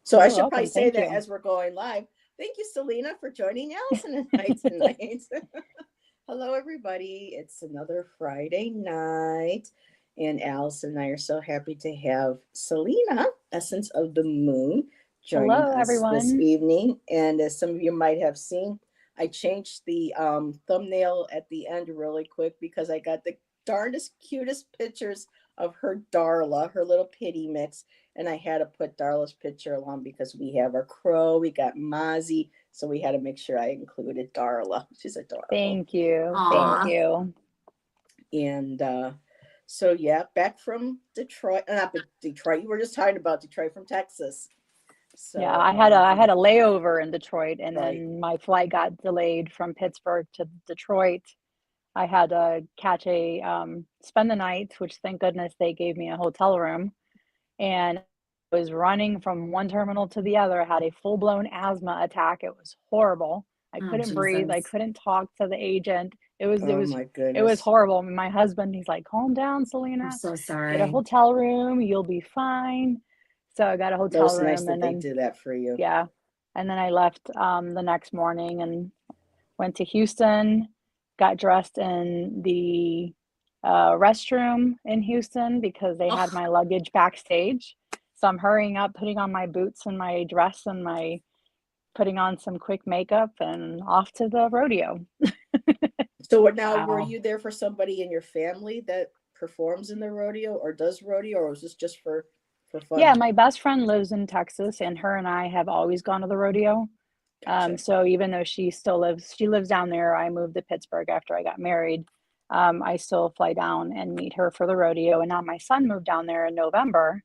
So I You're should probably welcome. say Thank that you. as we're going live. Thank you, Celina, for joining Allyson and I tonight. Hello, everybody. It's another Friday night, and Allyson and I are so happy to have Celina, Essence of the Moon, joining Hello, us this everyone. evening. And as some of you might have seen, I changed the thumbnail at the end really quick because I got the darndest, cutest pictures of her Darla, her little pity mix, and I had to put Darla's picture along because we have our crow, we got Mozzie, so we had to make sure I included Darla. She's adorable. Thank you. Thank Aw. you. And so yeah, back from Detroit, not Detroit. You were just talking about Detroit from Texas. Yeah, So I had a layover in Detroit, and right. then my flight got delayed from Pittsburgh to Detroit. I had to catch a spend the night, which thank goodness they gave me a hotel room, and I was running from one terminal to the other. I had a full-blown asthma attack. It was horrible. I Oh, couldn't breathe. I Jesus. couldn't talk to the agent. Oh my It was goodness. horrible. My husband, he's like, "Calm down, I'm Celina. so Get a sorry. hotel room. You'll be fine." So I got a That hotel was nice room, that and they then did that for you. yeah, and then I left the next morning and went to Houston, got dressed in the restroom in Houston because they had Oh, my luggage backstage. So I'm hurrying up, putting on my boots and my dress and my putting on some quick makeup and off to the rodeo. So now were wow. you there for somebody in your family that performs in the rodeo or does rodeo, or was this just for Yeah, fun? my best friend lives in Texas, and her and I have always gone to the rodeo. Gotcha. So even though she lives down there, I moved to Pittsburgh after I got married. I still fly down and meet her for the rodeo. And now my son moved down there in November,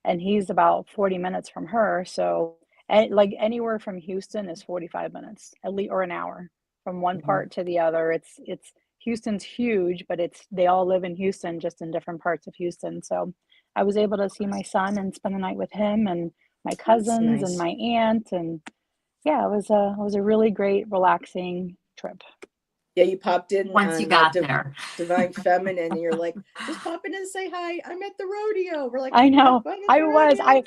and he's about 40 minutes from her. So, like anywhere from Houston is 45 minutes, at least, or an hour from one Hmm. part to the other. It's Houston's huge, but they all live in Houston, just in different parts of Houston. So I was able to see my son and spend the night with him and my That's cousins and nice. my aunt, and yeah, it was a really great, relaxing trip. Yeah, you popped in Once you on got there. Divine Feminine, and you're like, just pop in and say hi. I'm at the rodeo. We're like, I have know. fun at the I was. rodeo.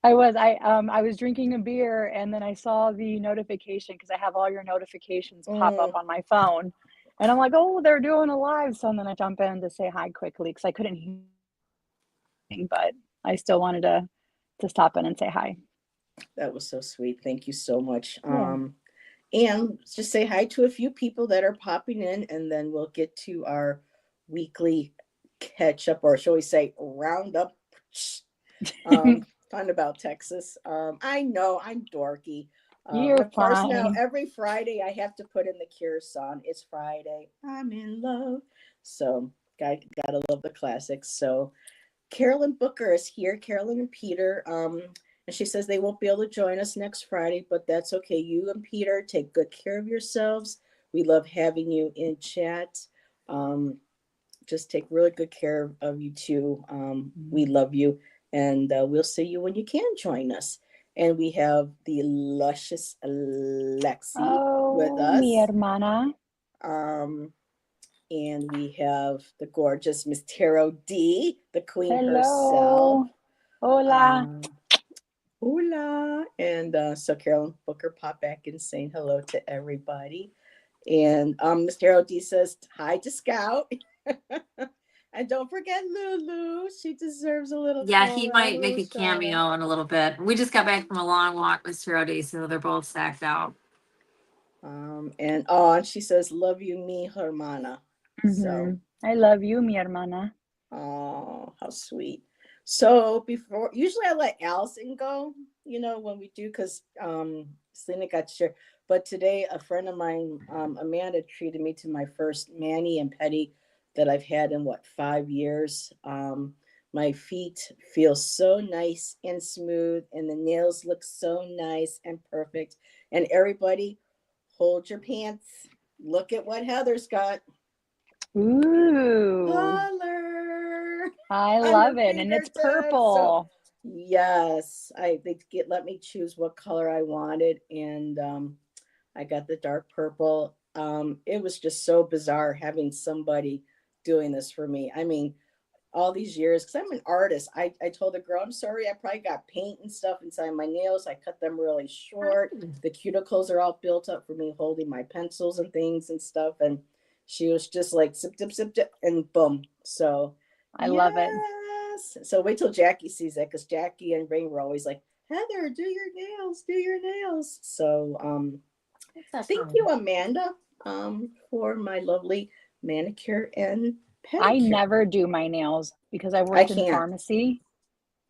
I was drinking a beer and then I saw the notification because I have all your notifications pop up Mm, on my phone. And I'm like, "Oh, they're doing a live." So then I jump in to say hi quickly because I couldn't hear anything, but I still wanted to stop in and say hi. that was so sweet. Thank you so much. Yeah. And just say hi to a few people that are popping in, and then we'll get to our weekly catch up, or shall we say, roundup. Fun about Texas. I know I'm dorky. And You're of course, now fine. every Friday I have to put in the Cure song. It's Friday. I'm in love. So, gotta love the classics. So, Carolyn Booker is here. Carolyn and Peter. And she says they won't be able to join us next Friday, but that's okay. You and Peter take good care of yourselves. We love having you in chat. Um, just take really good care of you too. We love you, and we'll see you when you can join us. And we have the luscious Lexi with Oh, mi us. hermana. Um, and we have the gorgeous Miss Taro D, the queen herself. Hello. Hola. Um, Hola. And so Carolyn Booker popped back in saying hello to everybody. And Miss Taro D says hi to Scout. And don't forget Lulu. She deserves a little Yeah, he call out, a might make little a shout out. cameo in a little bit. We just got back from a long walk with Rody, so they're both sacked out. And she says, love you, mi hermana. So, I love you, mi hermana. oh, how sweet. So before, usually I let Allyson go, when we do, because Selena got to share. But today, a friend of mine, Amanda, treated me to my first mani and pedi that I've had in 5 years. My feet feel so nice and smooth, and the nails look so nice and perfect. And everybody, hold your pants. Look at what Heather's got. Ooh, Color I on love her it. And it's fingertips. So purple. yes, they let me choose what color I wanted, and I got the dark purple. It was just so bizarre having somebody doing this for me. I mean, all these years, because I'm an artist. I told the girl, I'm sorry, I probably got paint and stuff inside my nails. I cut them really short. The cuticles are all built up for me holding my pencils and things and stuff. And she was just like, zip, zip, zip, zip, and boom. So I love it. So wait till Jackie sees that, because Jackie and Ring were always like, Heather, do your nails, do your nails. So thank you, Amanda, for my lovely manicure and pedicure. I never do my nails because I worked in pharmacy.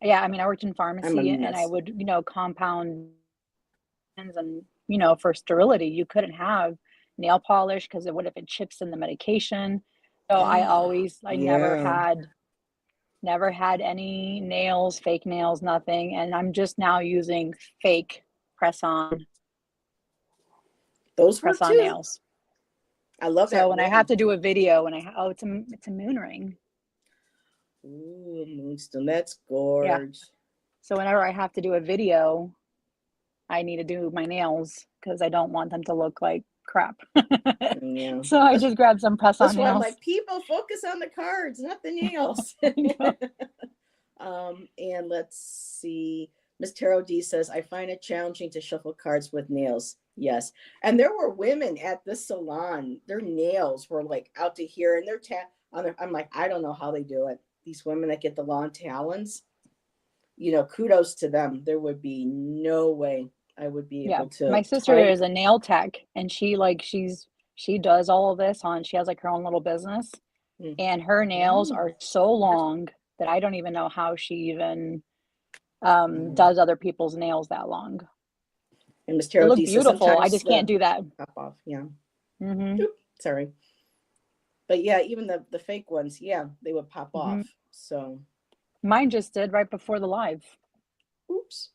Yeah, I mean, I worked in pharmacy and I would, compound and, for sterility, you couldn't have nail polish because what if it chips in the medication? So I never had any nails, fake nails, nothing. And I'm just now using fake press-on. Those press-on nails. I love that. So when I have to do a video, it's a moon ring. Ooh, moonstone, that's gorgeous. Yeah. So whenever I have to do a video, I need to do my nails because I don't want them to look like crap. Yeah. So I just grab some press-on nails. That's why I'm like, people focus on the cards, not the nails. And let's see. Miss Tarot D says, I find it challenging to shuffle cards with nails. Yes. And there were women at this salon, their nails were like out to here and I'm like, I don't know how they do it. These women that get the long talons, kudos to them. There would be no way I would be able to. My sister is a nail tech and she does all of this she has like her own little business and her nails are so long that I don't even know how she even does other people's nails that long. And Miss Tarot D says, beautiful. I just can't do that. Pop off. Yeah. Mm-hmm. Oop, sorry. But yeah, even the fake ones, they would pop off. So mine just did right before the live. Oops.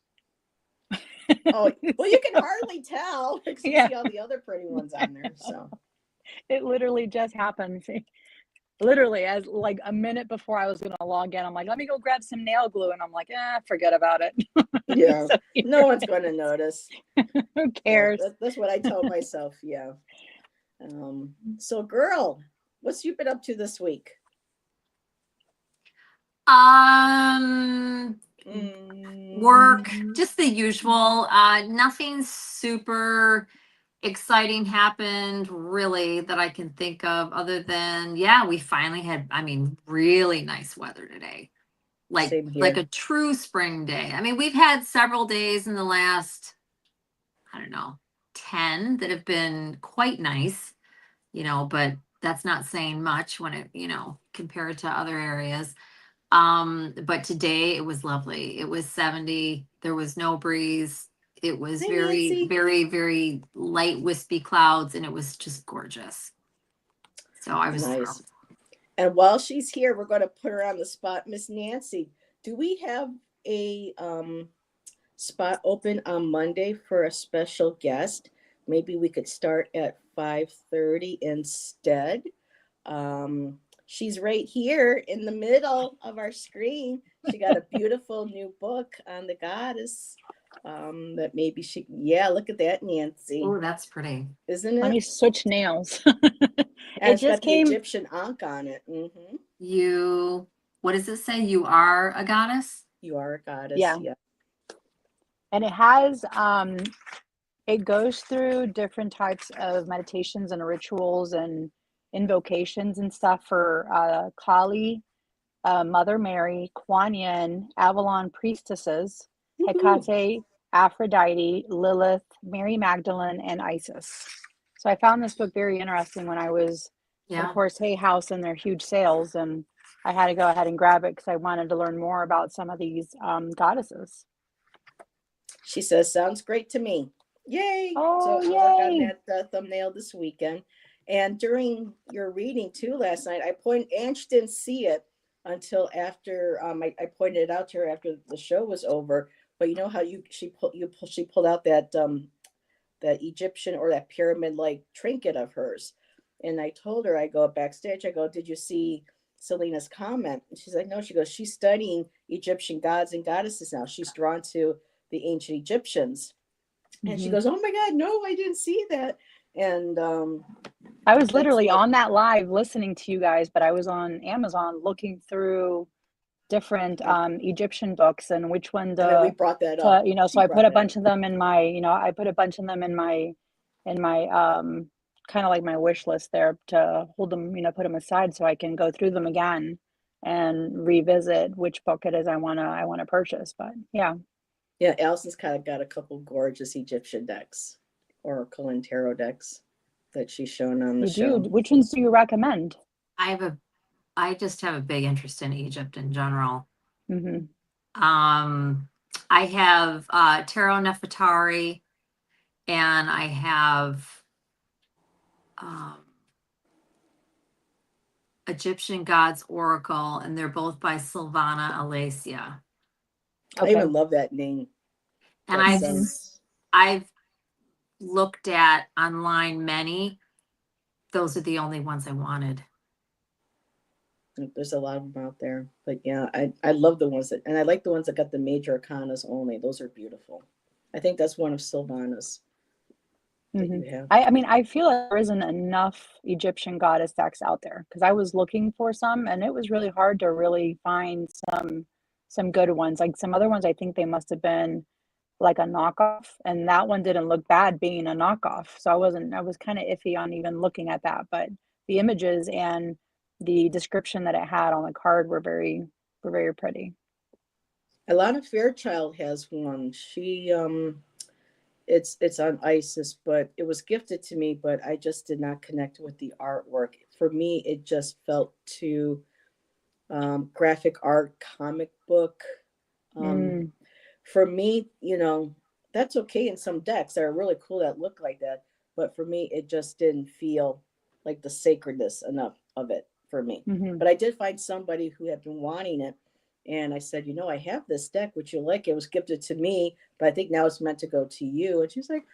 Oh, well, you can hardly tell because you see all the other pretty ones on there. So it literally just happened. Literally, as like a minute before I was going to log in, I'm like, let me go grab some nail glue. And I'm like, forget about it. Yeah, so, no one's going to notice. Who cares? Yeah, that's what I tell myself. Yeah. So, girl, what's you been up to this week? Work, just the usual. Nothing super exciting happened really that I can think of other than we finally had really nice weather today, like a true spring day. I mean, we've had several days in the last 10 that have been quite nice, but that's not saying much when it compared to other areas. But today it was lovely. It was 70. There was no breeze. It was very, very, very light, wispy clouds, and it was just gorgeous. So I was nice. And while she's here, we're going to put her on the spot. Miss Nancy, do we have a spot open on Monday for a special guest? Maybe we could start at 5:30 instead. She's right here in the middle of our screen. She got a beautiful new book on the goddess. That maybe look at that, Nancy. Oh, that's pretty, isn't it? Let me switch nails. And it just came the Egyptian ankh on it. What does it say? You are a goddess. You are a goddess. Yeah. And it has it goes through different types of meditations and rituals and invocations and stuff for Kali, Mother Mary, Kuan Yin, Avalon priestesses, Hecate, Aphrodite, Lilith, Mary Magdalene, and Isis. So I found this book very interesting when I was, of course, Hay House and their huge sales, and I had to go ahead and grab it because I wanted to learn more about some of these goddesses. She says, sounds great to me. Yay! Oh, so I'll work on that thumbnail this weekend. And during your reading too last night, and she didn't see it until after I pointed it out to her after the show was over. But you know how she pulled out that Egyptian or that pyramid like trinket of hers, and I told her, I go backstage, I go, did you see Celina's comment? And she's like, no. She goes, she's studying Egyptian gods and goddesses now. She's drawn to the ancient Egyptians, and she goes, oh my God, no, I didn't see that. And I was that's literally what, on that live listening to you guys, but I was on Amazon looking through different Egyptian books and which one and then we to brought that up. so She I put brought a that up. bunch of them in my, I put a bunch of them in my kind of like my wish list there to hold them, put them aside so I can go through them again and revisit which book it is I want to purchase. But yeah. Yeah, Allison's kind of got a couple gorgeous Egyptian decks, Oracle and Tarot decks that she's shown on the You do. show. Which ones do you recommend? I just have a big interest in Egypt in general. Mm-hmm. I have Tarot Nefertari, and I have um, Egyptian Gods Oracle, and they're both by Silvana Alasia. I Okay. even love that name. And That I've sounds, I've looked at online many. Those are the only ones I wanted. there's a lot of them out there. But yeah, I love the ones that, and I like the ones that got the major arcanas only. Those are beautiful. I think that's one of Sylvana's that Mm-hmm. you have. I mean, I feel like there isn't enough Egyptian goddess decks out there because I was looking for some and it was really hard to really find some good ones. Like some other ones, I think they must have been like a knockoff, and that one didn't look bad being a knockoff. So I was kind of iffy on even looking at that, but the images and the description that it had on the card were very pretty. Alana Fairchild has one. She it's on Isis, but it was gifted to me, but I just did not connect with the artwork. For me, it just felt too graphic art, comic book. Um, Mm, for me, that's okay in some decks that are really cool that look like that. But for me, it just didn't feel like the sacredness enough of it for me. mm-hmm, But I did find somebody who had been wanting it. And I said, I have this deck. Would you like it? It was gifted to me, but I think now it's meant to go to you. And she's like,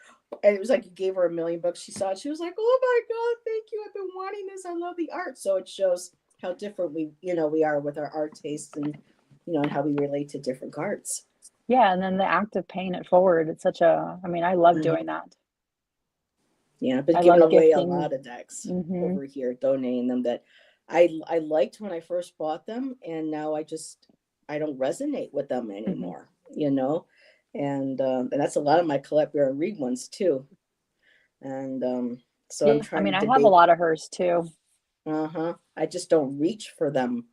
and it was like you gave her $1,000,000. She saw it. She was like, oh my God, thank you. I've been wanting this. I love the art. So it shows how different we are with our art tastes and how we relate to different cards. yeah, and then the act of paying it forward, it's I mean, I love Mhm. doing that. Yeah, I've been I giving love away a gifting. lot of decks Mm-hmm, over here, donating them that I liked when I first bought them, and now I don't resonate with them mm-hmm. anymore, and that's a lot of my collect Vera Reed ones too, and so I'm Yeah, I trying to mean, I have a debate. lot of hers too. I just don't reach for them,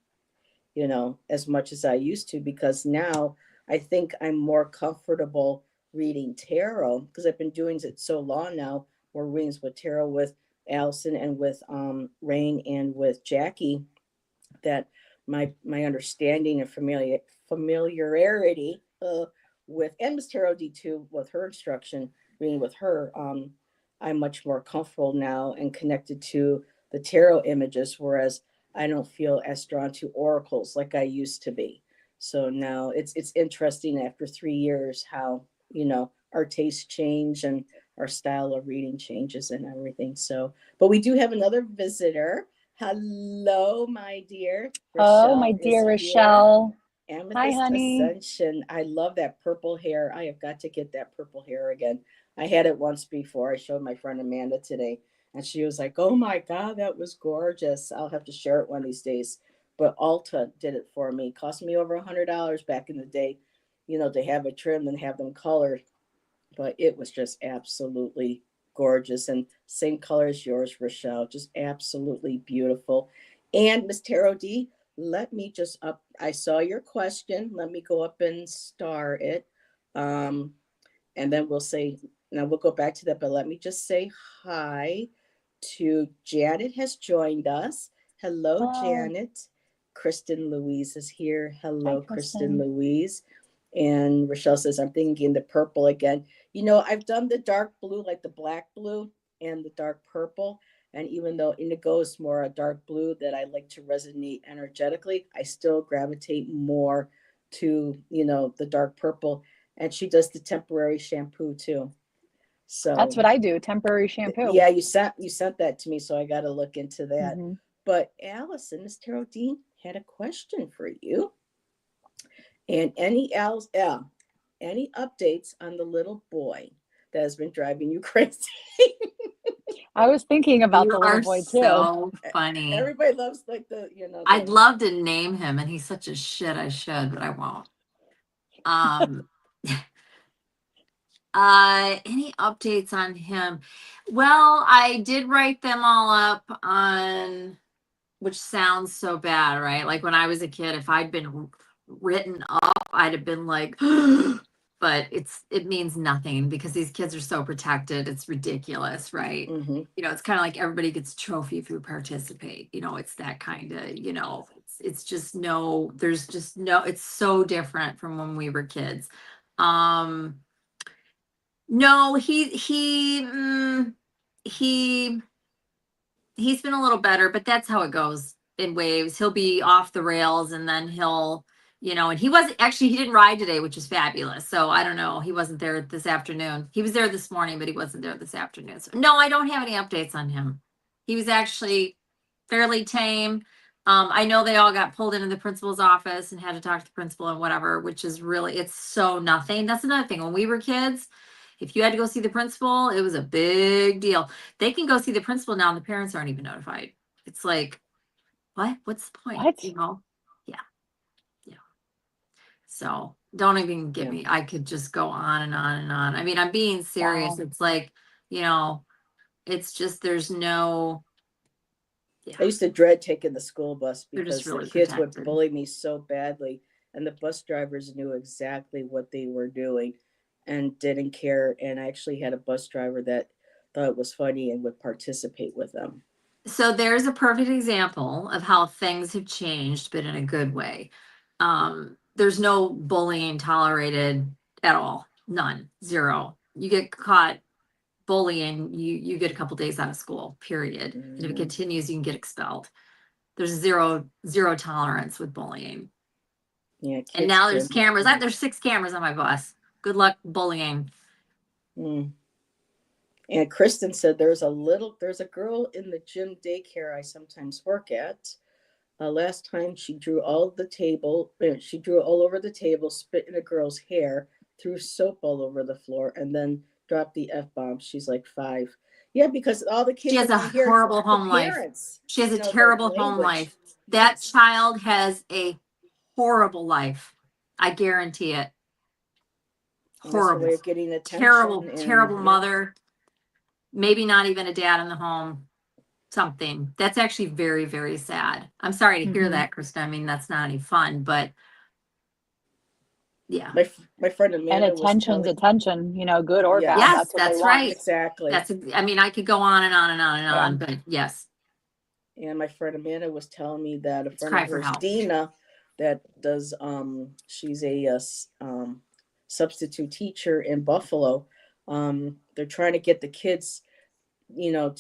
as much as I used to because now I think I'm more comfortable reading tarot because I've been doing it so long now. More readings with tarot with Allyson and with Rain and with Jackie that my understanding and familiarity with and Miss Tarot D2 with her instruction reading with her, I'm much more comfortable now and connected to the tarot images, whereas I don't feel as drawn to oracles like I used to be. So now it's interesting after 3 years how our tastes change and our style of reading changes and everything. So, but we do have another visitor. Hello, my dear. Oh, my Rochelle is dear here. Rochelle. Hi, Amethyst honey. Ascension. I love that purple hair. I have got to get that purple hair again. I had it once before. I showed my friend Amanda today, and she was like, "Oh my God, that was gorgeous." I'll have to share it one of these days. But Ulta did it for me. It cost me over $100 back in the day, to have it trimmed and have them colored. But it was just absolutely gorgeous and same color as yours, Rochelle. Just absolutely beautiful. And Miss Tarot D, let me just up. I saw your question. Let me go up and star it. Um, and then we'll say, now we'll go back to that, but let me just say hi to Janet has joined us. Hello, Hello. Janet. Kristen Louise is here. Hi, Hello, Kristen Kristen. Louise. And Rochelle says, I'm thinking the purple again. I've done the dark blue, like the black blue and the dark purple. And even though indigo is more a dark blue that I like to resonate energetically, I still gravitate more to, the dark purple. And she does the temporary shampoo too. That's So what I do, temporary shampoo. yeah, you sent that to me, so I got to look into that. Mm-hmm. But Allison, Miss Tarot Dean had a question for you. And any updates on the little boy that has been driving you crazy? I was thinking about You the little are boy too. so funny. Everybody loves like the, you know, I'd love to name him, and he's such a shit. I should, but I won't. Any updates on him? Well, I did write them all up on, which sounds so bad, right? Like when I was a kid, if I'd been written up, I'd have been like, but it means nothing because these kids are so protected. It's ridiculous, right? Mm-hmm. You know, it's kind of like everybody gets a trophy if you participate. You know, it's that kind of, you know, it's just no, there's just no, it's so different from when we were kids. No, he's been a little better, but that's how it goes in waves. He'll be off the rails and then he'll, you know, and he wasn't actually, he didn't ride today, which is fabulous. So I don't know. He wasn't there this afternoon. He was there this morning, but he wasn't there this afternoon. So no, I don't have any updates on him. He was actually fairly tame. I know they all got pulled into the principal's office and had to talk to the principal and whatever, which is really, it's so nothing. That's another thing. When we were kids, if you had to go see the principal, it was a big deal. They can go see the principal now and the parents aren't even notified. It's like, what? What's the point? What? You know? Yeah. Yeah. So don't even get me. I could just go on and on and on. I mean, I'm being serious. Wow. It's like, you know, it's just there's no. Yeah. I used to dread taking the school bus They're because just really the kids would protected. bully me so badly, and the bus drivers knew exactly what they were doing and didn't care. And I actually had a bus driver that thought it was funny and would participate with them. So there's a perfect example of how things have changed, but in a good way. There's no bullying tolerated at all. None. Zero. You get caught bullying, you get a couple days out of school, period. And if it continues, you can get expelled. There's zero tolerance with bullying. Yeah, And now there's cameras. There's 6 cameras on my bus. Good luck bullying. And Kristen said there's a girl in the gym daycare I sometimes work at. Last time she drew all over the table, spit in a girl's hair, threw soap all over the floor, and then dropped the F-bomb. She's like 5. Yeah, because all the kids She has are a gonna hear horrible the home life. parents. She has a the terrible home language. life. That child has a horrible life. I guarantee it. And that's her Horrible. way of getting attention. Terrible mother. Maybe not even a dad in the home. Something. That's actually very, very sad. I'm sorry to hear that, Krista. I mean, that's not any fun, but yeah. My friend Amanda and attention's attention, you know, good or bad. Yes, That's what that's they want. right. Exactly. I mean, I could go on and on and on and on, but yes. And my friend Amanda was telling me that a friend cry of for hers, help. Dina, that does she's a substitute teacher in Buffalo. They're trying to get the kids, you know,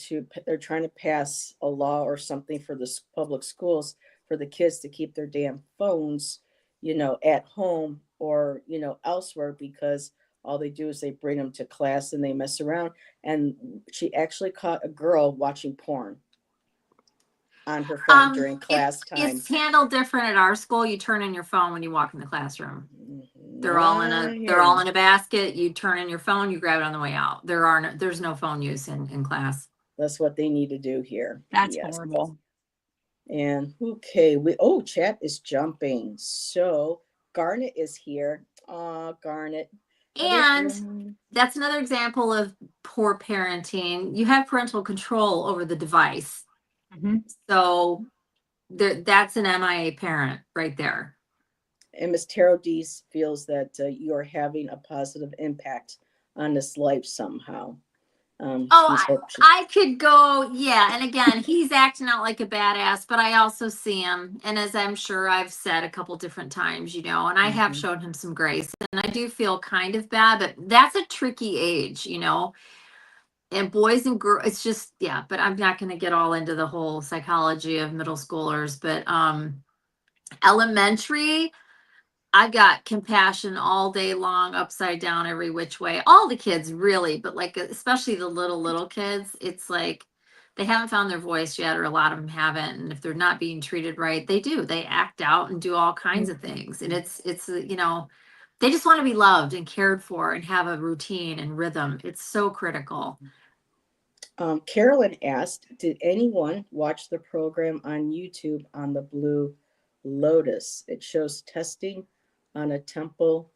they're trying to pass a law or something for the public schools for the kids to keep their damn phones, you know, at home or, you know, elsewhere, because all they do is they bring them to class and they mess around. And she actually caught a girl watching porn on her phone during class time. It's handled different at our school. You turn in your phone when you walk in the classroom. They're all in a basket. You turn in your phone, you grab it on the way out. There's no phone use in class. That's what they need to do here. That's horrible. And okay, chat is jumping. So Garnet is here. Garnet. And that's another example of poor parenting. You have parental control over the device. So that's an MIA parent right there. And Miss Tarot D feels that you are having a positive impact on this life somehow. I could go, yeah. And again, he's acting out like a badass, but I also see him. And as I'm sure I've said a couple different times, you know, and I have shown him some grace. And I do feel kind of bad, but that's a tricky age, you know. And boys and girls, it's just, yeah, but I'm not going to get all into the whole psychology of middle schoolers, but elementary, I got compassion all day long, upside down, every which way. All the kids really, but like, especially the little kids, it's like they haven't found their voice yet, or a lot of them haven't. And if they're not being treated right, they act out and do all kinds of things. And it's, you know, they just want to be loved and cared for and have a routine and rhythm. It's so critical. Carolyn asked, did anyone watch the program on YouTube on the Blue Lotus? It shows testing on a temple.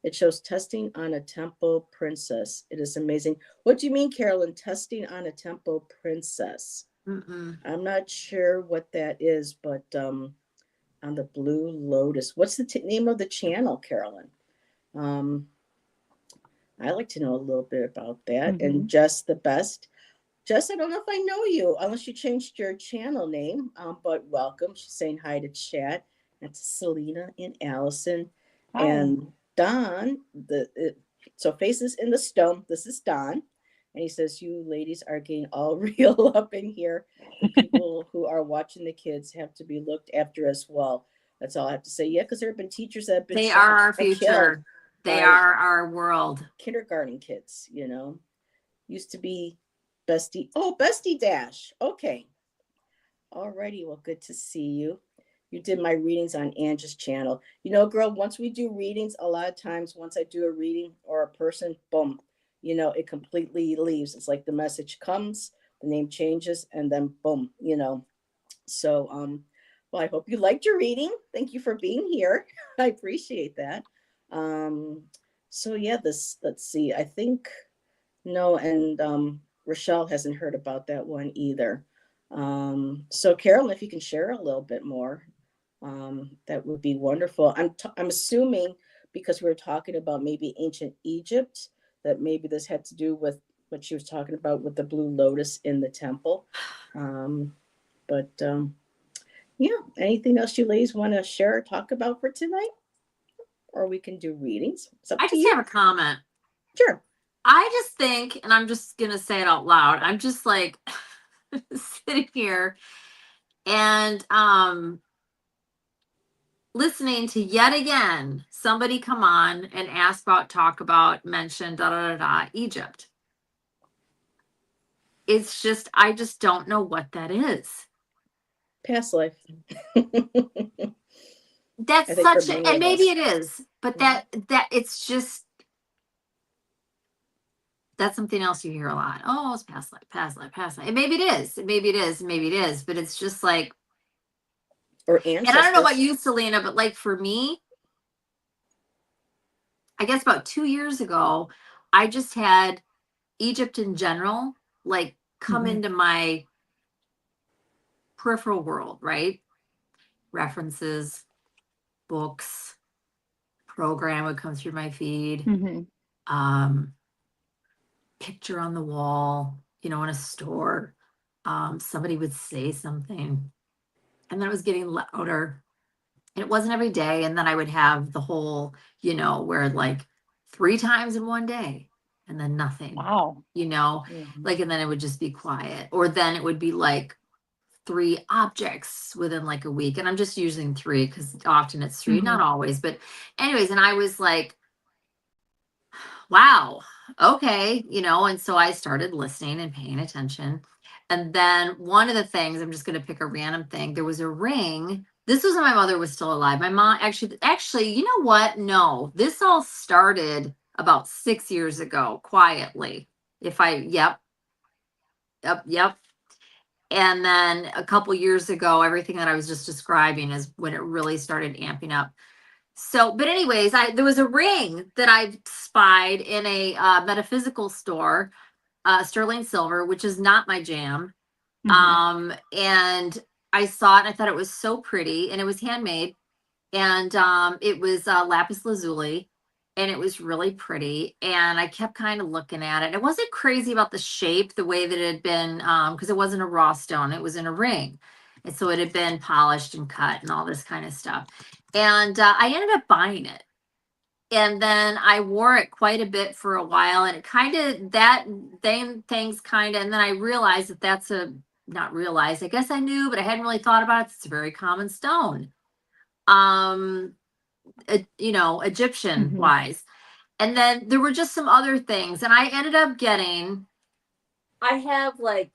It shows testing on a temple princess. It is amazing. What do you mean, Carolyn? Testing on a temple princess? Mm-mm. I'm not sure what that is, but on the Blue Lotus. What's the name of the channel, Carolyn? I like to know a little bit about that. Mm-hmm. And Jess the Best. Jess, I don't know if I know you, unless you changed your channel name, but welcome. She's saying hi to chat. That's Celina and Allyson. Hi. And Don, so Faces in the Stone, this is Don. And he says, you ladies are getting all real up in here. The people who are watching the kids have to be looked after as well. That's all I have to say. Yeah, because there have been teachers that have been They shot are our and killed future. They by are our world. kindergarten kids, used to be Bestie. Oh, Bestie Dash. Okay. Alrighty. Well, good to see you. You did my readings on Angie's channel. Girl, once we do readings, a lot of times once I do a reading or a person, boom, it completely leaves. It's like the message comes, the name changes, and then boom, So, well, I hope you liked your reading. Thank you for being here. I appreciate that. So yeah, let's see. I think no, and Rochelle hasn't heard about that one either. So Carolyn, if you can share a little bit more, that would be wonderful. I'm assuming because we were talking about maybe ancient Egypt, that maybe this had to do with what she was talking about with the blue lotus in the temple. But yeah, anything else you ladies want to share or talk about for tonight? Or we can do readings. It's up I to just you. have a comment. Sure. I just think, and I'm just going to say it out loud. I'm just like sitting here and listening to yet again somebody come on and talk about, mention Egypt. It's just, I just don't know what that is. Past life. That's such a, and maybe it is, but that it's just, that's something else you hear a lot. Oh, it's past life. And maybe it is, but it's just like, or ancestors. And I don't know about you, Celina, but like for me, I guess about 2 years ago, I just had Egypt in general, like come into my peripheral world, right? References, books, program would come through my feed, picture on the wall, in a store, somebody would say something, and then it was getting louder. And it wasn't every day. And then I would have the whole, where like 3 times in one day and then nothing. Wow. Like, and then it would just be quiet. Or then it would be like 3 objects within like a week. And I'm just using 3 because often it's 3, not always. But anyways, and I was like, wow, okay, and so I started listening and paying attention. And then one of the things, I'm just going to pick a random thing. There was a ring. This was when my mother was still alive. My mom actually, you know what? No, this all started about 6 years ago, quietly. Yep. And then a couple years ago, everything that I was just describing is when it really started amping up. So, but anyways, there was a ring that I spied in a metaphysical store, sterling silver, which is not my jam. And I saw it and I thought it was so pretty, and it was handmade, and it was lapis lazuli, and it was really pretty. And I kept kind of looking at it. I wasn't crazy about the shape, the way that it had been, because it wasn't a raw stone, it was in a ring. And so it had been polished and cut and all this kind of stuff. And I ended up buying it. And then I wore it quite a bit for a while. And it kind of, things kind of, and then I realized that not realized, I guess I knew, but I hadn't really thought about it. It's a very common stone. Egyptian wise. And then there were just some other things. And I ended up I have like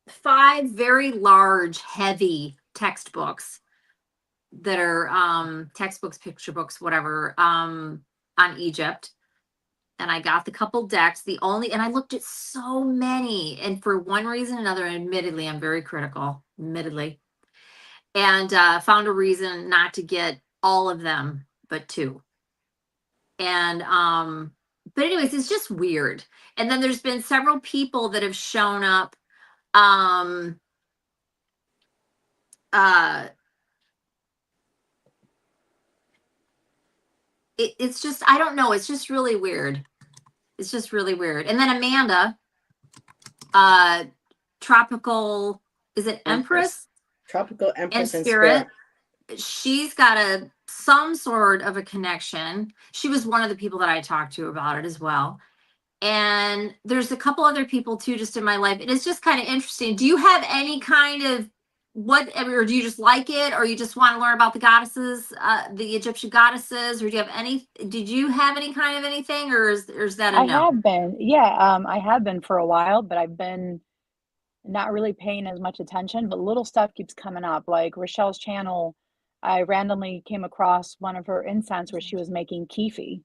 5 very large, heavy textbooks that are textbooks, picture books, whatever, on Egypt. and I got the couple decks. And I looked at so many, and for one reason or another, admittedly, I'm very critical, admittedly, and found a reason not to get all of them, but 2. And but anyways, it's just weird. And then there's been several people that have shown up. It's just, I don't know, it's just really weird. It's just really weird. And then Amanda, tropical, is it Empress? Tropical Empress and and Spirit. She's got some sort of a connection. She was one of the people that I talked to about it as well. And there's a couple other people too, just in my life. It is just kind of interesting. Do you have any kind of or do you just like it, or you just want to learn about the goddesses, the Egyptian goddesses, or did you have any kind of anything, or is that a no? I have been, yeah, I have been for a while, but I've been not really paying as much attention, but little stuff keeps coming up. Like Rochelle's channel, I randomly came across one of her incense where she was making kefi.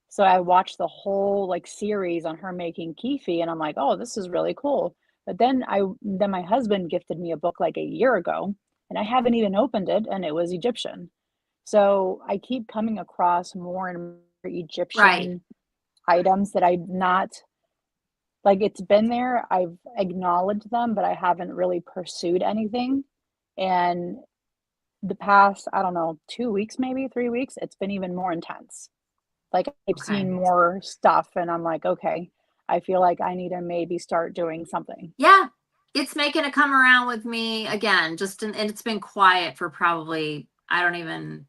So I watched the whole like series on her making kefi, and I'm like, oh, this is really cool. But then my husband gifted me a book like a year ago, and I haven't even opened it, and it was Egyptian. So I keep coming across more and more Egyptian items that I'm not like, it's been there. I've acknowledged them, but I haven't really pursued anything. And the past, I don't know, 2 weeks, maybe 3 weeks, it's been even more intense. Like I've seen more stuff, and I'm like, okay, I feel like I need to maybe start doing something. Yeah, it's making a come around with me again. And it's been quiet for probably, I don't even.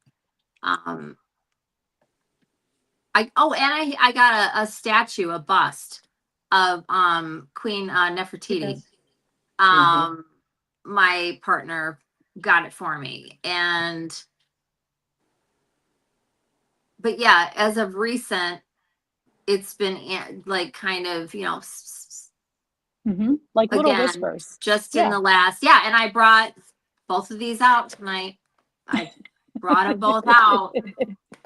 I got a statue, a bust of Queen Nefertiti. My partner got it for me, but yeah, as of recent, it's been like kind of, like little again, whispers. Just in the last, and I brought both of these out tonight. I brought them both out.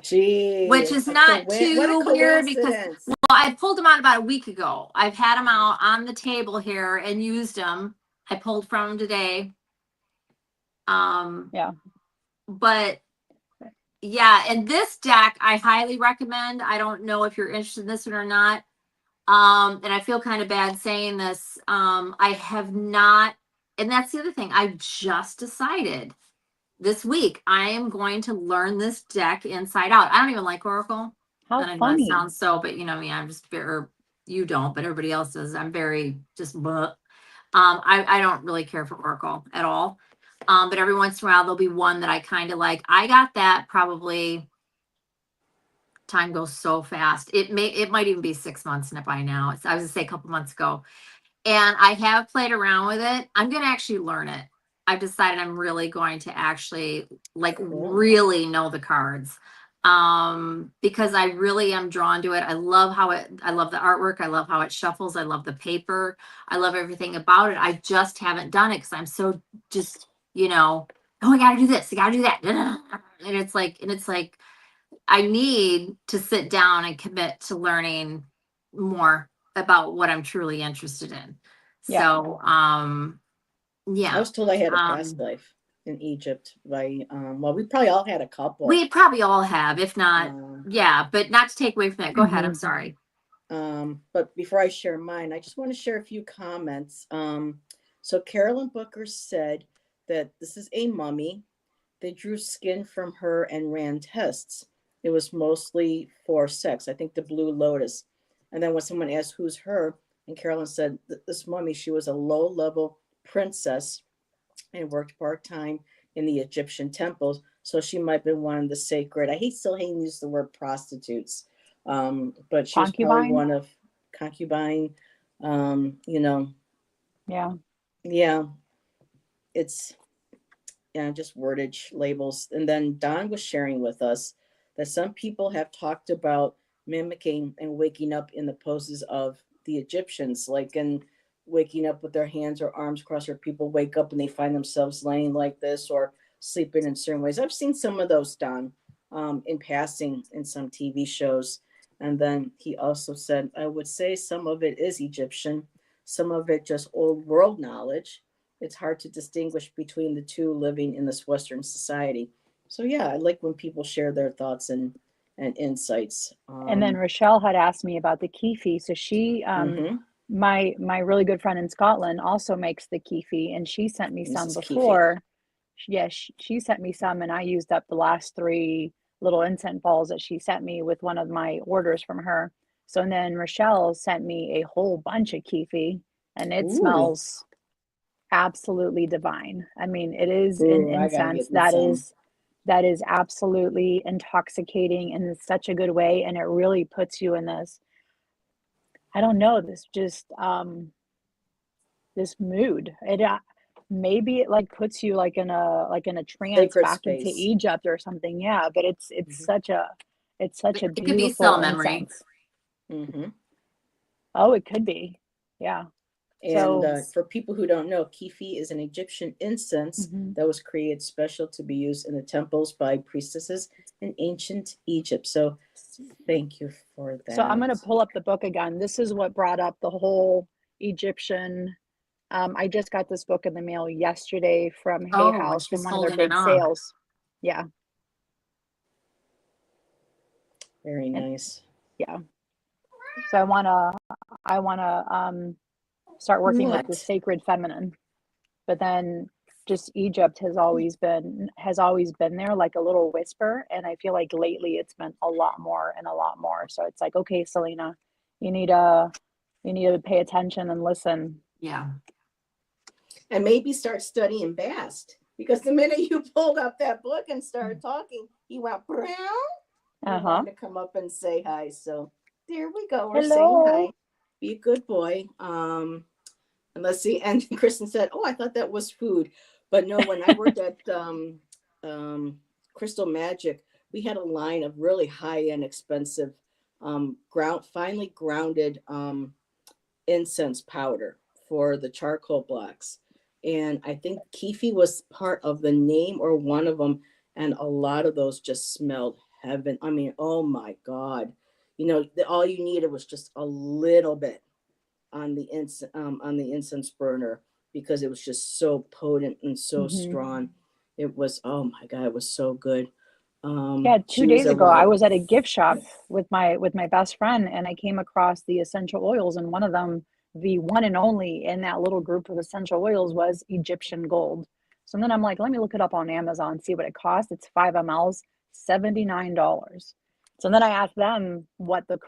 Gee, which is not too weird because, I pulled them out about a week ago. I've had them out on the table here and used them. I pulled from them today. But yeah, and this deck I highly recommend. I don't know if you're interested in this one or not. And I feel kind of bad saying this. I have not, and that's the other thing. I just decided this week I am going to learn this deck inside out. I don't even like Oracle. How and funny. That sounds so, but you know me, I'm just very, you don't, but everybody else does. I'm very just, I don't really care for Oracle at all. But every once in a while there'll be one that I kind of like. I got that probably, time goes so fast. It might even be 6 months by now. I was gonna say a couple months ago. And I have played around with it. I'm gonna actually learn it. I've decided I'm really going to actually really know the cards. Because I really am drawn to it. I love the artwork. I love how it shuffles. I love the paper. I love everything about it. I just haven't done it because I'm so just, oh, I gotta do this. I gotta do that. And it's like, I need to sit down and commit to learning more about what I'm truly interested in. So, I was told I had a past life in Egypt by, we probably all had a couple. We probably all have, if not, but not to take away from that. Go ahead. I'm sorry. But before I share mine, I just want to share a few comments. So Carolyn Booker said that this is a mummy. They drew skin from her and ran tests. It was mostly for sex. I think the Blue Lotus. And then when someone asked who's her, and Carolyn said this mummy, she was a low-level princess and worked part-time in the Egyptian temples. So she might have been one of the sacred, I still hate to use the word prostitutes, but she was probably one of concubine, it's just wordage labels. And then Don was sharing with us that some people have talked about mimicking and waking up in the poses of the Egyptians, like in waking up with their hands or arms crossed, or people wake up and they find themselves laying like this or sleeping in certain ways. I've seen some of those, Don, in passing in some TV shows. And then he also said, I would say some of it is Egyptian, some of it just old world knowledge. It's hard to distinguish between the two living in this Western society. So yeah, I like when people share their thoughts and insights. And then Rochelle had asked me about the kifi. So she, Mm-hmm. my really good friend in Scotland also makes the kifi, and she sent me some Mrs. Keefe. before. Yeah, she sent me some, and I used up the last three little incense balls that she sent me with one of my orders from her. So and then Rochelle sent me a whole bunch of kifi, and it Ooh, smells absolutely divine. I mean, it is an ooh, I gotta incense get me some. that is absolutely intoxicating in such a good way, and it really puts you in this, I don't know, this just this mood. It maybe it like puts you like in a trance Sacred back into space. Egypt or something. Yeah, but Mm-hmm. it's such a It could be beautiful cell memory. incense. Mm-hmm. Oh, it could be. Yeah. And So, for people who don't know, Kefi is an Egyptian incense mhm. that was created special to be used in the temples by priestesses in ancient Egypt. So thank you for So I'm that. going to pull up the book again. This is what brought up the whole Egyptian. I just got this book in the mail yesterday from Hay Oh, when House from she's one of their holding it big up. sales. Yeah. Very And nice. yeah. So I want to start working with the What? sacred feminine. But then just Egypt has always been there like a little whisper, and I feel like lately it's been a lot more and a lot more. So it's like, okay, Celina, you need to you need to pay attention and listen. Yeah. And maybe start studying Bast. Because the minute you pulled up that book and started talking, he went brown. He Uh-huh. wanted to come up and say hi. So there we go. We're saying Hello. hi. Be a good boy. And let's see. And Kristen said, "Oh, I thought that was food, but no. When I worked at Crystal Magic, we had a line of really high end, expensive, finely grounded incense powder for the charcoal blocks. And I think Keefe was part of the name or one of them. And a lot of those just smelled heaven. I mean, oh my God. All you needed was just a little bit on the incense burner because it was just so potent and so Hmm. strong. It was, oh my God, it was so good. Yeah, She two was days ago I around. was at a gift shop with my best friend, and I came across the essential oils, and one of them, the one and only in that little group of essential oils, was Egyptian gold. So then I'm like, let me look it up on Amazon, see what it costs. It's 5 mLs, $79. So then I asked them what the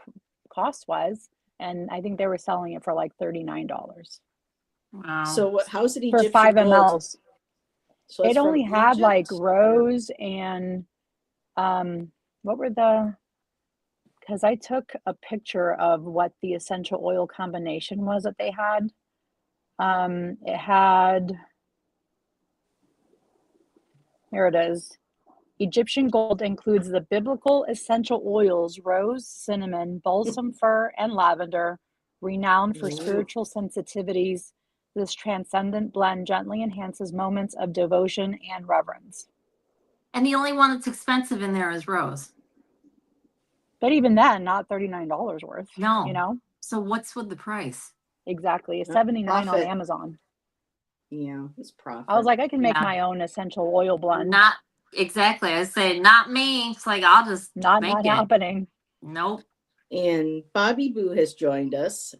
cost was, and I think they were selling it for like $39 Wow. So how's it for Egyptian five gold? mLs. So It it's from only had like Egypt? rose and what were the, because I took a picture of what the essential oil combination was that they had. It had, here it is. Egyptian gold includes the biblical essential oils rose, cinnamon, balsam fir, and lavender, renowned for Ooh. spiritual sensitivities. This transcendent blend gently enhances moments of devotion and reverence. And the only one that's expensive in there is rose. But even then, not $39 worth, you No. know? So what's with the price? Exactly. It's 79 on Profit. Amazon. Yeah, it's I was profit. like, I can make Yeah. my own essential oil blend. Not exactly. I say not me. It's like I'll just make Not it. happening. Nope. And Bobby Boo has joined us,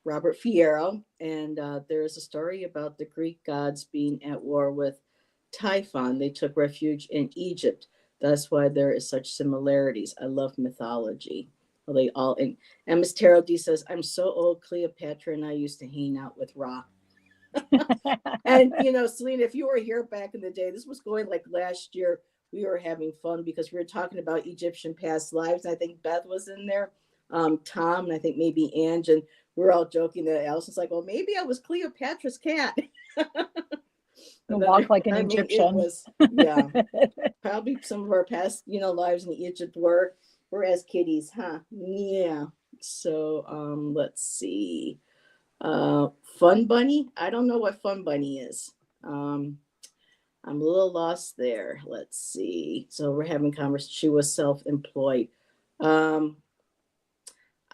Robert Fierro. And there is a story about the Greek gods being at war with Typhon. They took refuge in Egypt. That's why there is such similarities. I love mythology. Well, they all and Miss Terrell D says, I'm so old. Cleopatra and I used to hang out with Ra. And Celina, if you were here back in the day, this was going like last year. We were having fun because we were talking about Egyptian past lives. And I think Beth was in there, Tom, and I think maybe Ange, and we were all joking that Allison's like, well, maybe I was Cleopatra's cat. You And walk then, like an I mean, it Egyptian. was, yeah, probably some of our past, lives in Egypt were as kitties, huh? Yeah. So, let's see. Fun Bunny. I don't know what Fun Bunny is. I'm a little lost there. Let's see. So we're having conversation. She was self-employed. Um,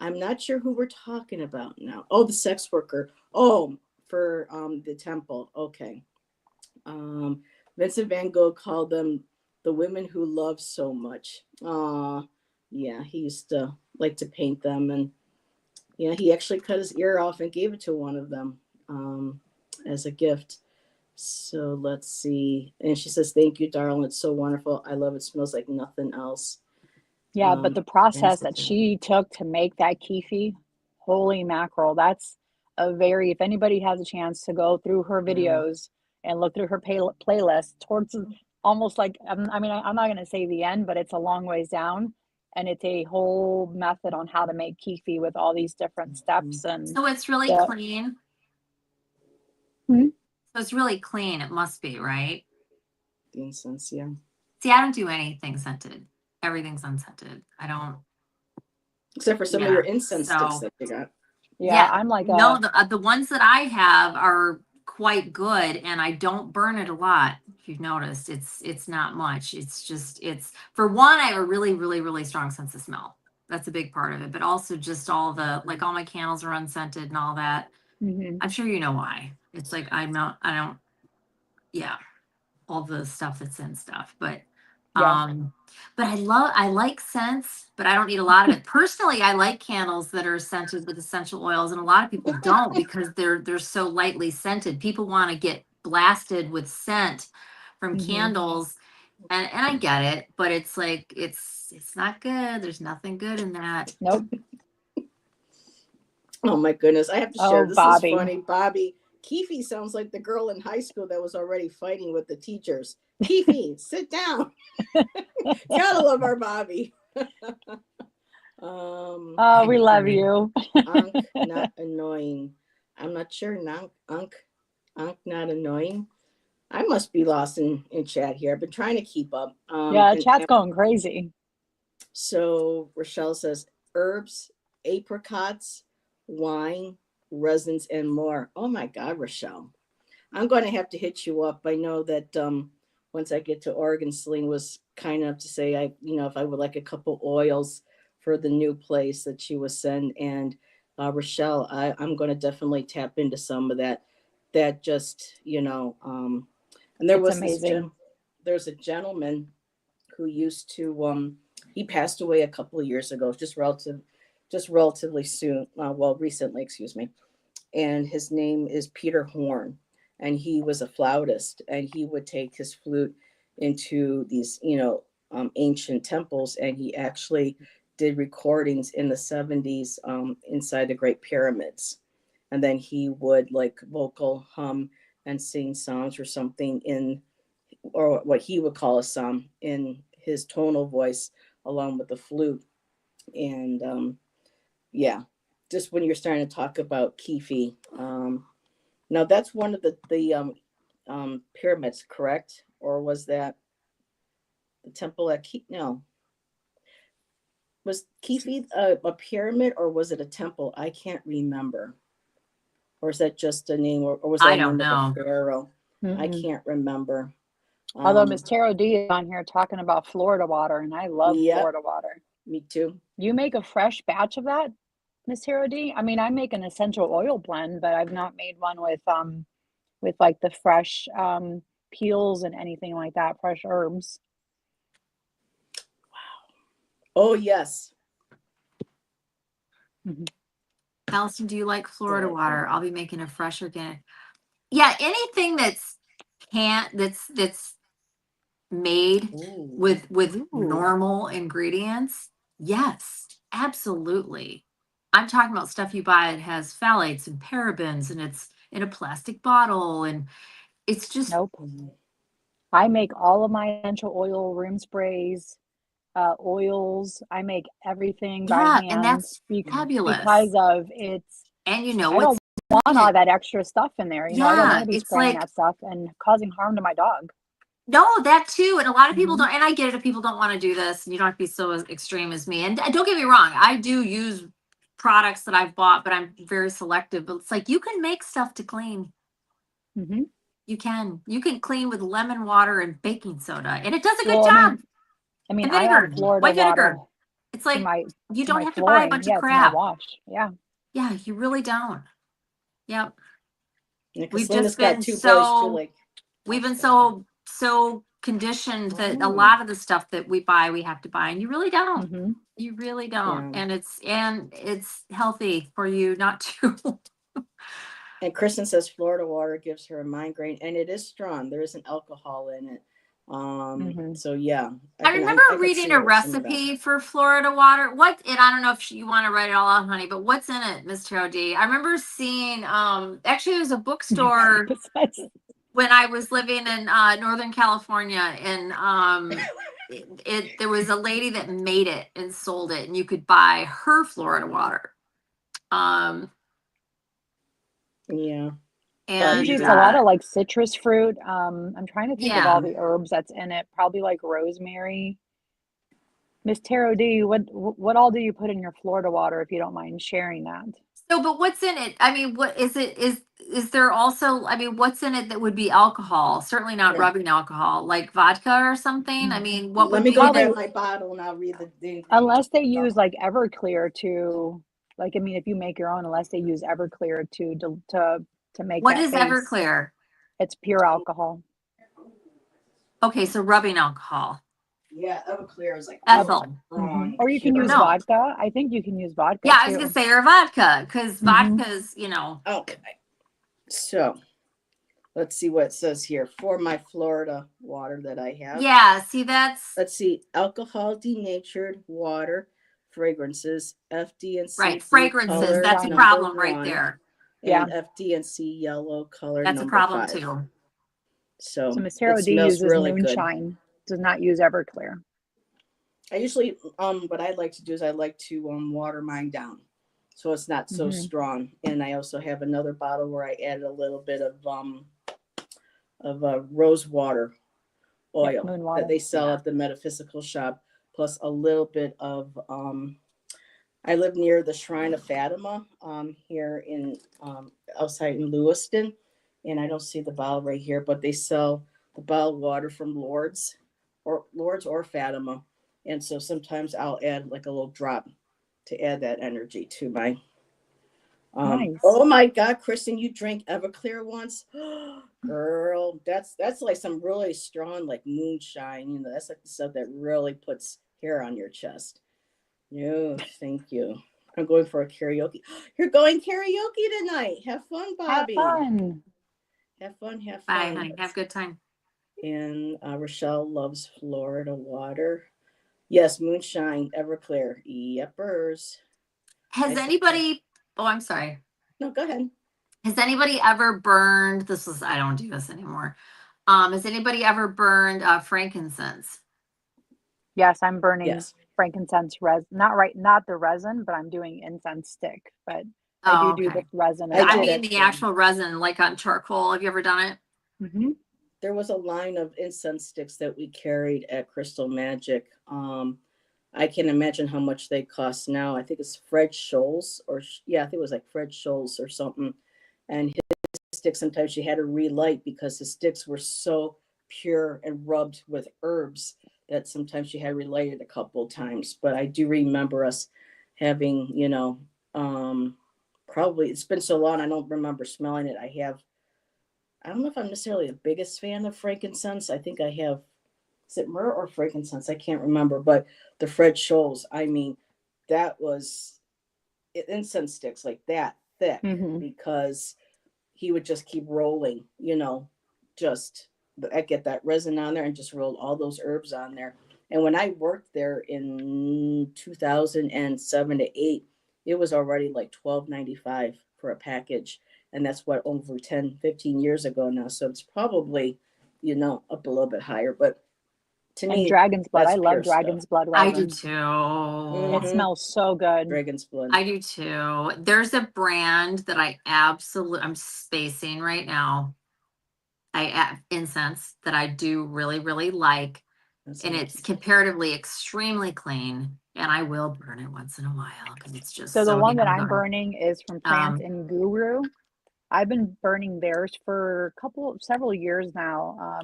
I'm not sure who we're talking about now. Oh, the sex worker. Oh, for the temple. Okay. Um, Vincent van Gogh called them the women who love so much. Yeah, he used to like to paint them, and yeah, he actually cut his ear off and gave it to one of them as a gift. So let's see. And she says, "Thank you, darling. It's so wonderful. I love it. Smells like nothing else." Yeah, but the process that Fantastic. she took to make that kefi, holy mackerel, that's a very, if anybody has a chance to go through her Wow. videos and look through her playlist towards almost like, I mean, I'm not going to say the end, but it's a long ways down. And it's a whole method on how to make kefi with all these different Mhm. steps and So it's really the, clean. Hmm? So it's really clean. It must be, right? The incense, yeah. See, I don't do anything scented. Everything's unscented. I don't. Except for some of your Yeah. incense sticks So that you got. yeah, yeah, I'm like no, the ones that I have are quite good, and I don't burn it a lot. If you've noticed, it's not much. It's just it's for one, I have a really, really, really strong sense of smell. That's a big part of it, but also just all the like all my candles are unscented and all that. mhm. I'm sure you know why. It's like I'm not. I don't. Yeah, all the stuff that's in stuff, Yeah, um but I like scents, but I don't need a lot of it. Personally, I like candles that are scented with essential oils, and a lot of people don't because they're so lightly scented. People want to get blasted with scent from mhm. candles, and I get it, but it's like it's not good. There's nothing good in that. Nope. Oh my goodness. I have to Oh, share. This is Bobby. funny. Bobby, Keefe sounds like the girl in high school that was already fighting with the teachers. Keefe, sit down. Gotta love our Bobby. Oh, I we love agree. you. Ankh, not annoying. I'm not sure. Ankh, not annoying. I must be lost in chat here. I've been trying to keep up. Yeah, And chat's going crazy. so Rochelle says herbs, apricots, wine, resins, and more. Oh my God, Rochelle. I'm going to have to hit you up. I know that once I get to Oregon, Celine was kind enough to say, if I would like a couple oils for the new place that she was send. And Rochelle, I'm going to definitely tap into some of that. That just, and there It's was this amazing. there's a gentleman who used to he passed away a couple of years ago, just relatively soon, well, recently, excuse me. And his name is Peter Horn, and he was a flautist, and he would take his flute into these, ancient temples, and he actually did recordings in the 70s inside the Great Pyramids. And then he would like vocal hum and sing songs or something in, or what he would call a psalm in his tonal voice along with the flute. And yeah, just when you're starting to talk about Keefe, now that's one of the pyramids, correct? Or was that the temple at Keefe? No, was Keefe a pyramid or was it a temple? I can't remember. Or is that just a name, or was that I a don't name of a know. pharaoh? I Mm-mm. can't remember. Although Miss Um, Taro D is on here talking about Florida water, and I love yep, Florida water. me too. You make a fresh batch of that, Miss Taro D? I mean, I make an essential oil blend, but I've not made one with like the fresh peels and anything like that, fresh herbs. Oh yes, Mhm. Allyson, do you like Florida delightful. water? I'll be making a fresh organic. Yeah, anything that's made Ooh. with Ooh, normal ingredients. Yes, absolutely. I'm talking about stuff you buy that has phthalates and parabens, and it's in a plastic bottle, and it's just nope. Mhm. I make all of my essential oil room sprays, oils. I make everything by yeah, and hand that's Mhm. because fabulous. of it's. And you know I don't what's want in all it? that extra stuff in there. I don't want Yeah, to be it's spraying like that stuff and causing harm to my dog. no, that too. And a lot of people Hmm. don't, and I get it if people don't want to do this, and you don't have to be so as extreme as me. And don't get me wrong, I do use products that I've bought, but I'm very selective. But it's like you can make stuff to clean. Hmm. You can. You can clean with lemon water and baking soda, and it does a good Well, I mean, job. I mean, And I have vinegar, Florida white water. vinegar. It's to like my you to don't my have to buy a flooring. bunch of Yeah, to my crap. wash. Yeah. Yeah, you really don't. Yep. Yeah, 'cause We've Selena's just got been two boys too. so Like, we've been oh, so conditioned that a oh, lot of the stuff that we buy we have to buy, and you really don't. Hmm. You really don't. yeah. And it's healthy for you not to. And Kristen says Florida water gives her a migraine, and it is strong. There isn't alcohol in it. Hmm. So yeah, I remember I could see reading a where some of that. recipe for Florida water. And I don't know if you want to write it all out, honey, but what's in it, Miss Tarot D? I remember seeing actually it was a bookstore when I was living in Northern California, and there was a lady that made it and sold it, and you could buy her Florida water. Yeah. And Usually it's a lot of like citrus fruit. I'm trying to think of yeah. all the herbs that's in it. Probably like rosemary. Miss Tarot D, what all do you put in your Florida water if you don't mind sharing that? So, but what's in it? I mean, what is it? Is there also? I mean, what's in it that would be alcohol? Certainly not Yeah. rubbing alcohol, like vodka or something. I mean, what Let would me be go in grab it? my bottle and I'll read the thing. Unless they use like Everclear to, like, I mean, if you make your own, unless they use Everclear to make What that is base, Everclear? it's pure alcohol. Okay, so rubbing alcohol, Yeah, Everclear is like ethyl. strong, Or you can pure. use No. vodka. I think you can use vodka Yeah, I was too. gonna say or vodka, because Mhm. vodka's, Okay. So let's see what it says here for my Florida water that I have. Yeah, see that's Let's see, alcohol denatured water, fragrances, FD&C right. blue Fragrances, color that's a Moonshine. number problem right 1, there. Yeah. and FD&C yellow color That's a number problem 5. too. So So Miss it Tarot D smells uses really good. moonshine, does not use Everclear. I usually what I like to do is I like to water mine down so it's not so strong. And I also have another bottle where I added a little bit of rose water oil moon that water. they sell Yeah. at the metaphysical shop, plus a little bit of I live near the Shrine of Fatima here in outside in Lewiston, and I don't see the bottle right here, but they sell the bottled water from Lourdes or Fatima, and so sometimes I'll add like a little drop to add that energy to my. Nice. Oh my God, Kristen, you drank Everclear once, girl. That's like some really strong like moonshine. You know, that's like the stuff that really puts hair on your chest. No, thank you. I'm going for a karaoke. You're going karaoke tonight. Have fun, Have Bobby. fun. Have fun. Have Bye, fun. honey. Have a good time. And Rochelle loves Florida water. Yes, moonshine, Everclear. Yepers. Has anybody? Oh, I'm sorry. No, go ahead. Has anybody ever burned? I don't do this anymore. Has anybody ever burned frankincense? Yes, I'm burning Yes. frankincense resin. Not the resin, but I'm doing incense stick. But I Oh, do the okay. resin. I I did mean it. the actual resin, like on charcoal. Have you ever done it? Mm-hmm. There was a line of incense sticks that we carried at Crystal Magic. I can imagine how much they cost now. I think it's Fred Scholl's, I think it was like Fred Scholl's or something. And his sticks, sometimes you had to relight because the sticks were so pure and rubbed with herbs that sometimes you had relighted a couple of times. But I do remember us having, probably it's been so long I don't remember smelling it. I don't know if I'm necessarily the biggest fan of frankincense. I think I have, is it myrrh or frankincense? I can't remember, but the Fred Scholl's, I mean, that was incense sticks like that thick because he would just keep rolling, just I get that resin on there and just rolled all those herbs on there. And when I worked there in 2007 to 8, it was already like $12.95 for a package. And that's what over 10, 15 years ago now. So it's probably, up a little bit higher. But to And me, dragon's blood. that's I love pure stuff. dragon's blood I do resin. too. It smells so good. Dragon's blood. I do too. There's a brand that I'm spacing right now. Incense that I do really, really like. And it's comparatively extremely clean. And I will burn it once in a while because it's just So the one that damn I'm good. burning is from Plants and Guru. I've been burning theirs for several years now.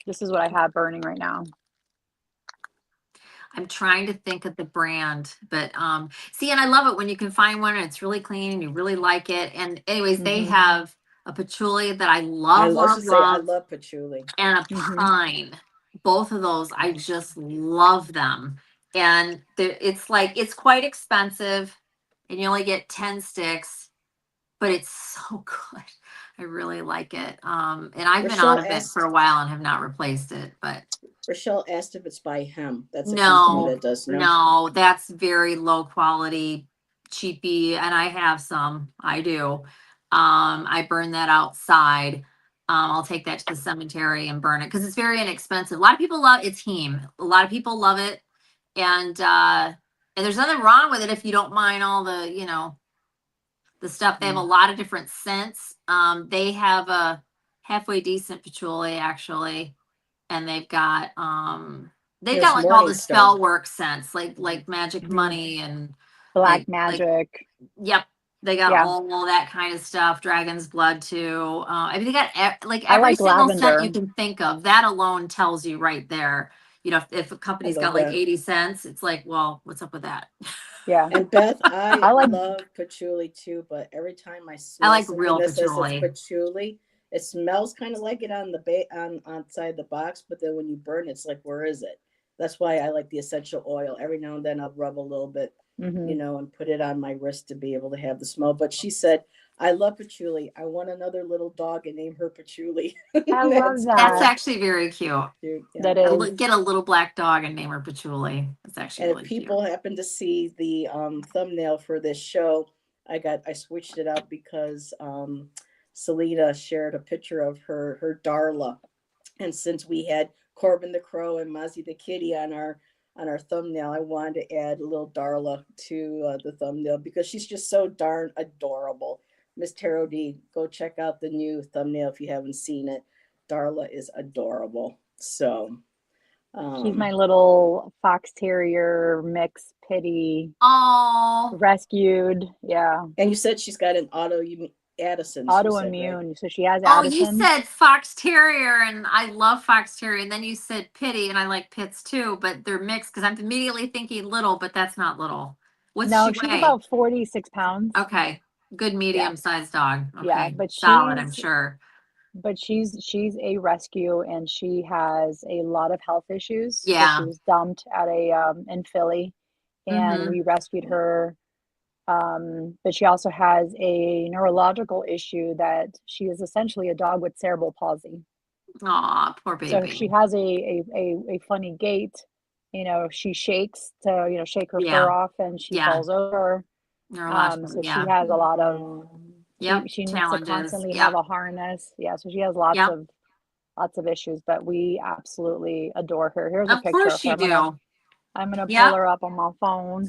This is what I have burning right now. I'm trying to think of the brand, but see, and I love it when you can find one and it's really clean and you really like it. And anyways, they have a patchouli that I love, love, I love, love patchouli. and a pine. Both of those, I just love them. And it's like, it's quite expensive and you only get 10 sticks, but it's so good. I really like it. And I've been Rochelle out of it asked- for a while and have not replaced it, but Rochelle asked if it's by him. That's a company that does no, that's very low quality, cheapy, and I have some. I do. I burn that outside. I'll take that to the cemetery and burn it because it's very inexpensive. A lot of people love it's heme. A lot of people love it, and there's nothing wrong with it if you don't mind all the the stuff. They have a lot of different scents. They have a halfway decent patchouli actually, and they've got There's like all the Morningstar. spell work scents, like magic money and Black like magic. yep, they got Yeah. all that kind of stuff. Dragon's blood too. I mean, they got like I every like single scent lavender. you can think of. That alone tells you right there. You know, if a company's love got like that. 80 cents, it's like, well, what's up with that? Yeah. And Beth, I like- love patchouli too, but every time I smell I like something real that says patchouli. it's patchouli, it smells kind of like it on the on outside the box, but then when you burn it, it's like, where is it? That's why I like the essential oil. Every now and then I'll rub a little bit, and put it on my wrist to be able to have the smell. But she said, I love patchouli. I want another little dog and name her Patchouli. I love That's that. actually very cute. Cute, yeah. That is. Get a little black dog and name her Patchouli. That's actually And really if people cute. happen to see the thumbnail for this show, I switched it out because Celina shared a picture of her Darla, and since we had Corbin the Crow and Mozzie the Kitty on our thumbnail, I wanted to add a little Darla to the thumbnail because she's just so darn adorable. Miss Tarot D, go check out the new thumbnail if you haven't seen it. Darla is adorable. So. She's my little fox terrier mix pity. Oh, Rescued. Yeah. And you said she's got an Addison. Autoimmune. Right? So she has oh, Addison. you said fox terrier, and I love fox terrier, and then you said pity, and I like pits too, but they're mixed because I'm immediately thinking little, but that's not little. What's No, she she's weigh? about 46 pounds. Okay, good medium sized dog. Okay, Yeah, but solid, I'm sure. But she's a rescue and she has a lot of health issues. Yeah. She was dumped at a in Philly and we rescued her. But she also has a neurological issue that she is essentially a dog with cerebral palsy. Aw, poor baby. So she has a funny gait. She shakes to shake her fur off and she falls over. So she has a lot of she needs to constantly have a harness. Yeah, so she has lots of issues, but we absolutely adore her. Here's a picture course of her. you do. I'm gonna pull her up on my phone.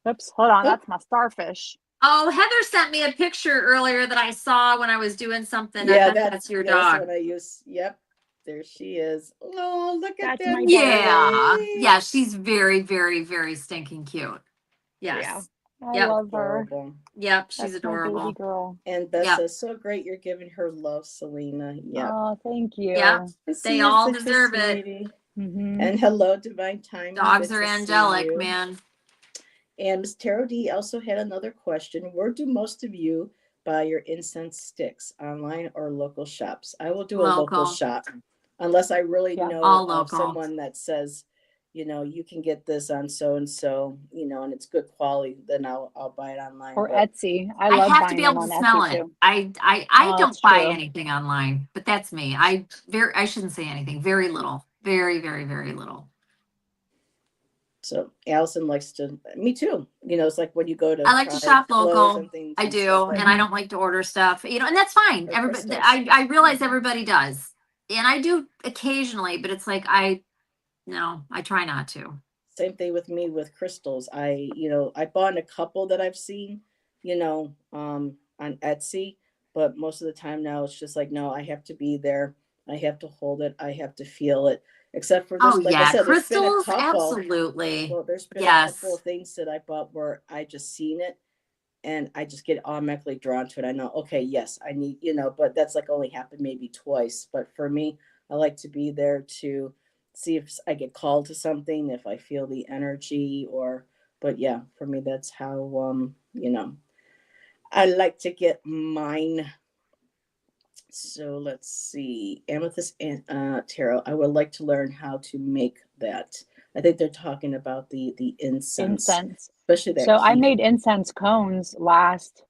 Oops, hold on, that's my starfish. Oh, Heather sent me a picture earlier that I saw when I was doing something. Yeah, I bet that's your dog. That's what I use. Yep, there she is. Oh, look at That's that. my Yeah, she's very, very, very stinking cute. Yes. I love her. Adorable. Yep, she's That's adorable. my baby girl. And Beth says, so great you're giving her love, Celina. Yeah. Oh, thank you. Yep, they all deserve it. And hello, Divine Time. Dogs are angelic, man. And Miss Tarot D also had another question. Where do most of you buy your incense sticks, online or local shops? I will do a local shop unless I really know of someone that says, you can get this on so and so, and it's good quality. Then I'll buy it online. Or Etsy. I have to be able to smell it. Too. I don't buy anything online, but that's me. I shouldn't say anything. Very little. Very, very, very little. So Allyson likes to, me too. It's like when you go to, I like to shop local. I do. Like and I don't like to order stuff, and that's fine. Everybody, I realize everybody does. And I do occasionally, but it's like, I try not to. Same thing with me with crystals. I bought a couple that I've seen, on Etsy, but most of the time now it's just like, no, I have to be there. I have to hold it. I have to feel it. Except for just I said, crystals, there's been a couple, absolutely. Well, there's been a couple of things that I bought where I just seen it and I just get automatically drawn to it. I know, okay, yes, I need, but that's like only happened maybe twice. But for me, I like to be there to see if I get called to something, if I feel the energy, or, but yeah, for me, that's how, I like to get mine. So let's see, amethyst and tarot. I would like to learn how to make that. I think they're talking about the incense, Incense. especially that So I key. made incense cones last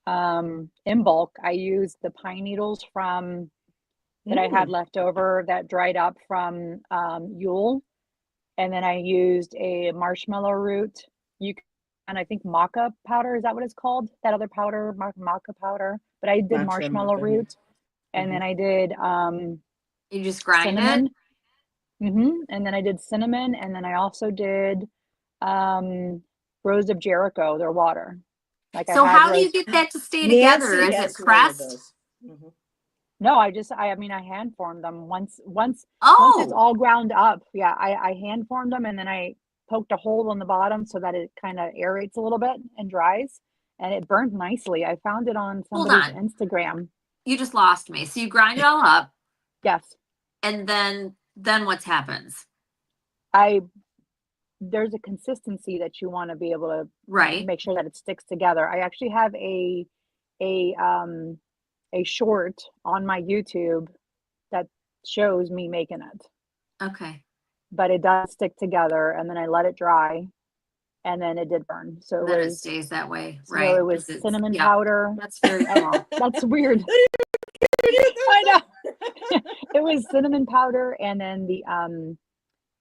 in bulk. I used the pine needles from that I had Mm, left over that dried up from Yule. And then I used a marshmallow root. You can, and I think maca powder, is that what it's called? That other powder, maca powder. But I did not sure, marshmallow Maka. Yeah. root, and Hmm. then I did You just grind it. cinnamon. And then I did cinnamon, and then I also did um, Rose of Jericho, their water. Like I So had how do you rose. get that to stay together? Nancy Is it has one of pressed? those. Hmm. No, I mean, I hand formed them once it's Oh, all ground up. Yeah, I hand formed them, and then I poked a hole in the bottom so that it kind of aerates a little bit and dries, and it burned nicely. I found it on hold somebody's on. Instagram. You just lost me. So you grind it all up, Yes, and then what happens? I there's a consistency that you want to be able to Right. make sure that it sticks together. I actually have a um a short on my YouTube that shows me making it, Okay. but it does stick together, and then I let it dry, and then it did burn. And then it stays that way, right? It was Because it's cinnamon yeah, powder. that's very cool. That's weird. I know. It was cinnamon powder, and then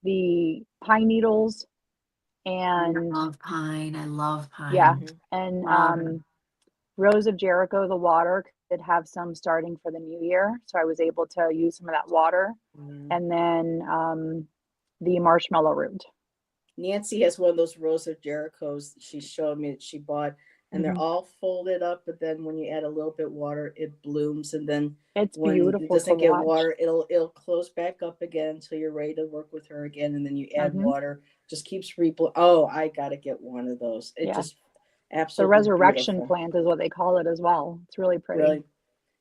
the pine needles, I and love pine. I love yeah, pine. Hmm. and Love it. Rose of Jericho, the water. Did have some starting for the new year, so I was able to use some of that water, Hmm. and then the marshmallow root. Nancy has one of those Rose of Jerichos she showed me that she bought, and they're Hmm. all folded up. But then when you add a little bit water, it blooms, and then It's when it beautiful to doesn't get watch. water, it'll close back up again until you're ready to work with her again. And then you add Hmm. water, just keeps repl. Oh, I gotta get one of those. It Yeah, just the absolutely resurrection beautiful. plant is what they call it as well. It's really pretty. Really.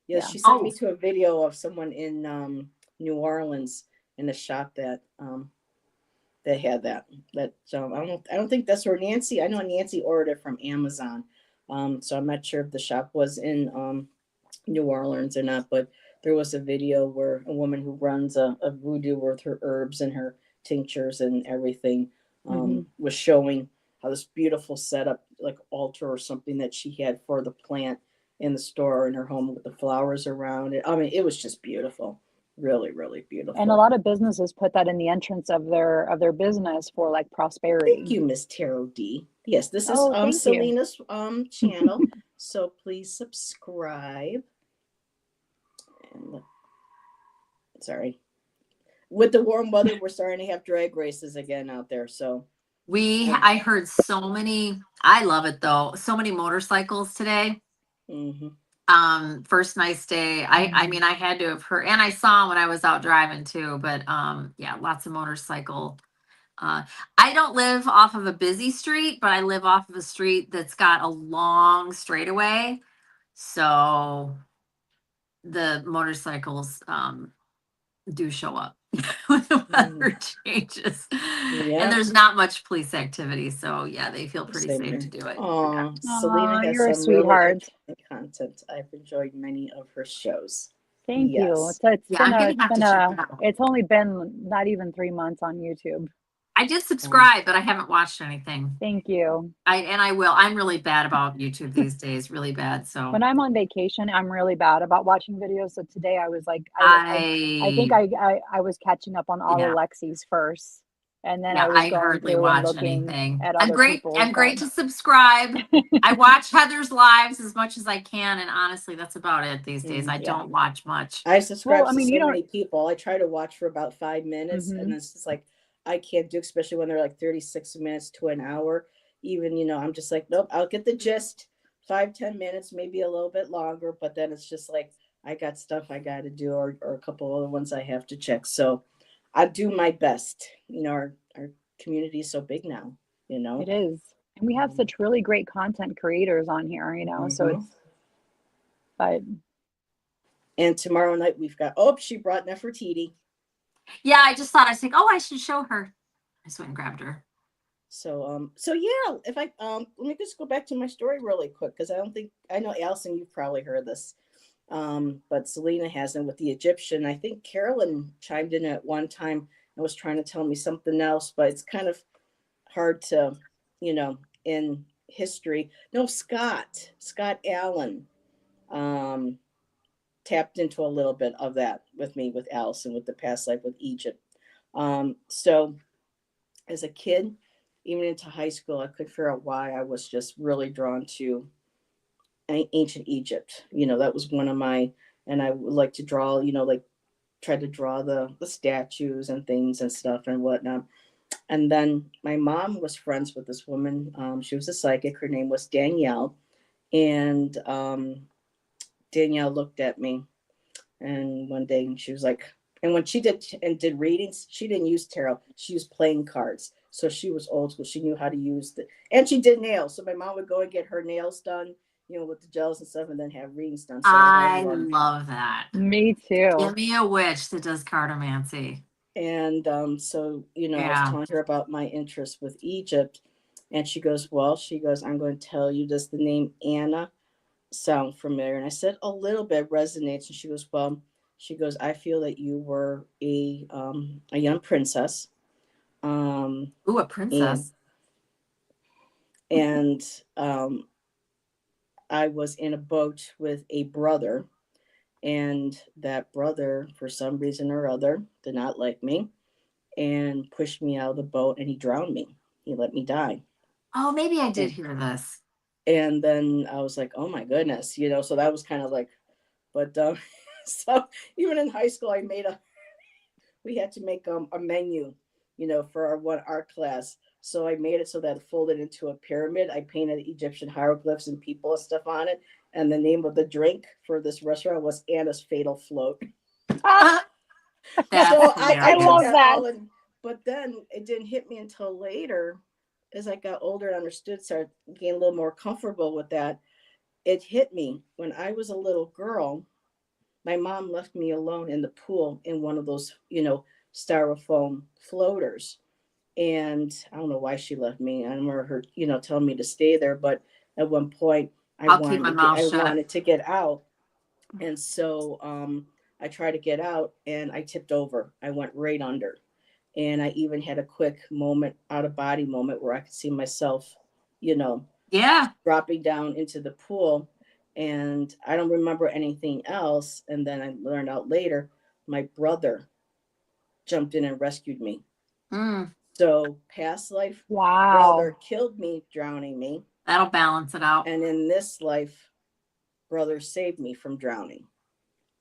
Yeah, Yeah. she sent me Oh, to a video of someone in New Orleans in a shop that they had that. That I don't think that's where Nancy. I know Nancy ordered it from Amazon. So I'm not sure if the shop was in New Orleans or not, but there was a video where a woman who runs a voodoo with her herbs and her tinctures and everything Hmm. was showing how this beautiful setup, like altar or something that she had for the plant in the store in her home with the flowers around it. I mean, it was just beautiful, really, really And a beautiful. lot of businesses put that in the entrance of their business for like Thank prosperity. you, Miss Tarot D. Yes, this is Oh, thank you. Celina's channel, so please subscribe. And sorry, with the warm weather, we're starting to have drag races again out there. So I heard so many, I love it though. So many motorcycles today. mhm. First nice day. I mean I had to have heard, and I saw 'em when I was out driving too, but yeah, lots of motorcycle. Uh I don't live off of a busy street, but I live off of a street that's got a long straightaway. So the motorcycles do show up when the Mhm. weather changes. And Yeah, there's not much police activity. So yeah, they feel pretty same safe here. to do it. Yeah. Oh, Celina Oh, has you're a some really sweetheart. interesting content. I've enjoyed many of her shows. Thank you. Yes. Yeah, I'm gonna have to check it out. It's only been not even 3 months on YouTube. I did Um, subscribe, but I haven't watched anything. Thank you. I will. I'm really bad about YouTube these days, really bad. So When I'm on vacation, I'm really bad about watching videos. So today I was like, I think I I was catching up on all the yeah. Lexis first, and then Yeah, I was I going hardly through and watch looking anything. at other people's, I'm but great to subscribe. I watch Heather's lives as much as I can, and honestly, that's about it these days. I yeah. don't watch much. I Well, subscribe I to mean, you so don't. many people. I try to watch for about 5 minutes, and Hmm. it's just like I can't do, especially when they're like 36 minutes to an hour. Even, I'm just like, nope, I'll get the gist. 5, 10 minutes, maybe a little bit longer, but then it's just like I got stuff I got to do, or a couple other ones I have to check. So I do my best. Our community is so big now. You It know. is, and we have Um, such really great content creators on here. So mhm. it's, but And tomorrow night we've got. Oh, she brought Nefertiti. Yeah, I just thought I was like, oh, I should show her. I just went and grabbed her. So yeah, if I let me just go back to my story really quick because I know Allyson, you've probably heard this, but Celina hasn't with the Egyptian. I think Carolyn chimed in at one time and was trying to tell me something else, but it's kind of hard to, in history. No, Scott Allen, um, tapped into a little bit of that with me with Allyson with the past life with Egypt. So as a kid, even into high school, I could figure out why I was just really drawn to ancient Egypt. That was one of my, and I would like to draw, like try to draw the statues and things and stuff and whatnot. And then my mom was friends with this woman. She was a psychic. Her name was Danielle. And Danielle looked at me, and one day she was like, and when she did readings, she didn't use tarot. She used playing cards. So she was old school. She knew how to use and she did nails. So my mom would go and get her nails done, with the gels and stuff, and then have readings done. So I I had one. love that. Me too. Give me a witch that does cartomancy. And so, I was Yeah. telling her about my interest with Egypt. And she goes, I'm going to tell you, does the name Anna sound familiar? And I said, a little bit resonates. And she goes, I feel that you were a young princess. Ooh, a And, princess. and I was in a boat with a brother. And that brother, for some reason or other, did not like me and pushed me out of the boat, and he drowned me. He let me die. Oh, maybe I did And, hear this. and then I was like, oh my goodness, so that was kind of like, but so even in high school, we had to make a menu, for our art class. So I made it so that it folded into a pyramid. I painted Egyptian hieroglyphs and people and stuff on it. And the name of the drink for this restaurant was Anna's Fatal Float. Ah, That's So I I did love hilarious. that that. all in, but then it didn't hit me until later, as I got older and understood, started getting a little more comfortable with that. It hit me when I was a little girl. My mom left me alone in the pool in one of those, styrofoam floaters. And I don't know why she left me. I remember her, telling me to stay there, but at one point I'll keep my mouth I shut. wanted to get out. And so I tried to get out and I tipped over. I went right under. And I even had a quick moment, out of body moment, where I could see myself, you know, Yeah. dropping down into the pool. And I don't remember anything else. And then I learned out later, my brother jumped in and rescued me. Mm, So past life, brother Wow. killed me, drowning me. that'll balance it out. And in this life, brother saved me from drowning.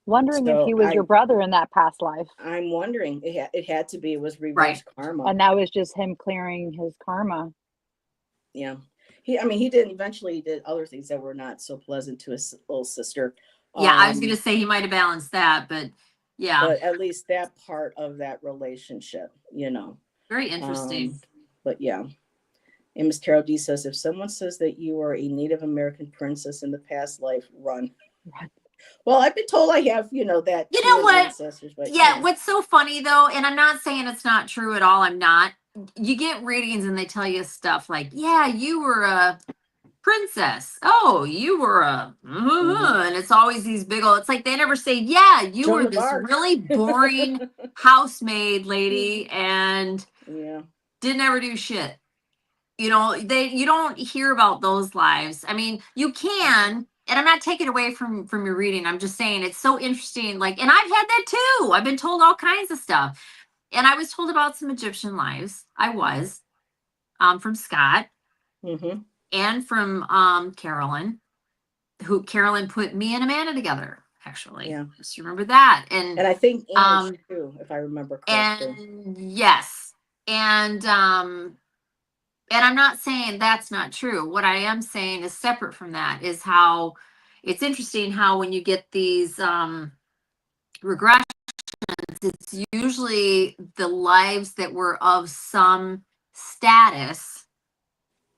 Wondering if So he was your brother in that past life. I'm wondering, it had to be, it was reverse Right. karma. And that was just him clearing his karma. Yeah. He did eventually, he did other things that were not so pleasant to his little sister. Yeah, I was gonna Um, say he might have balanced that, but yeah, but at least that part of that relationship. very interesting. Um, but yeah. And Miss Carol D says, if someone says that you are a Native American princess in the past life, run. Well, I've been told I have, that You too know in what? ancestors, but Yeah, what's so funny though, and I'm not saying it's not true at all. I'm not. You get readings and they tell you stuff like, yeah, you were a princess. Oh, you were a, Mhm. and it's always these big old, it's like they never say, yeah, you Joan were of this Arc. really boring housemaid lady and Yeah. didn't ever do shit. You don't hear about those lives. I mean, you can, and I'm not taking away from your reading. I'm just saying it's so interesting. Like, and I've had that too. I've been told all kinds of stuff. And I was told about some Egyptian lives. I was from Scott Hmm. and from Carolyn, who Carolyn put me and Amanda together, actually. Yeah. Just remember that. And I think Ange Um too, if I remember correctly. and yes. And I'm not saying that's not true. What I am saying is separate from that is how it's interesting how when you get these regressions, it's usually the lives that were of some status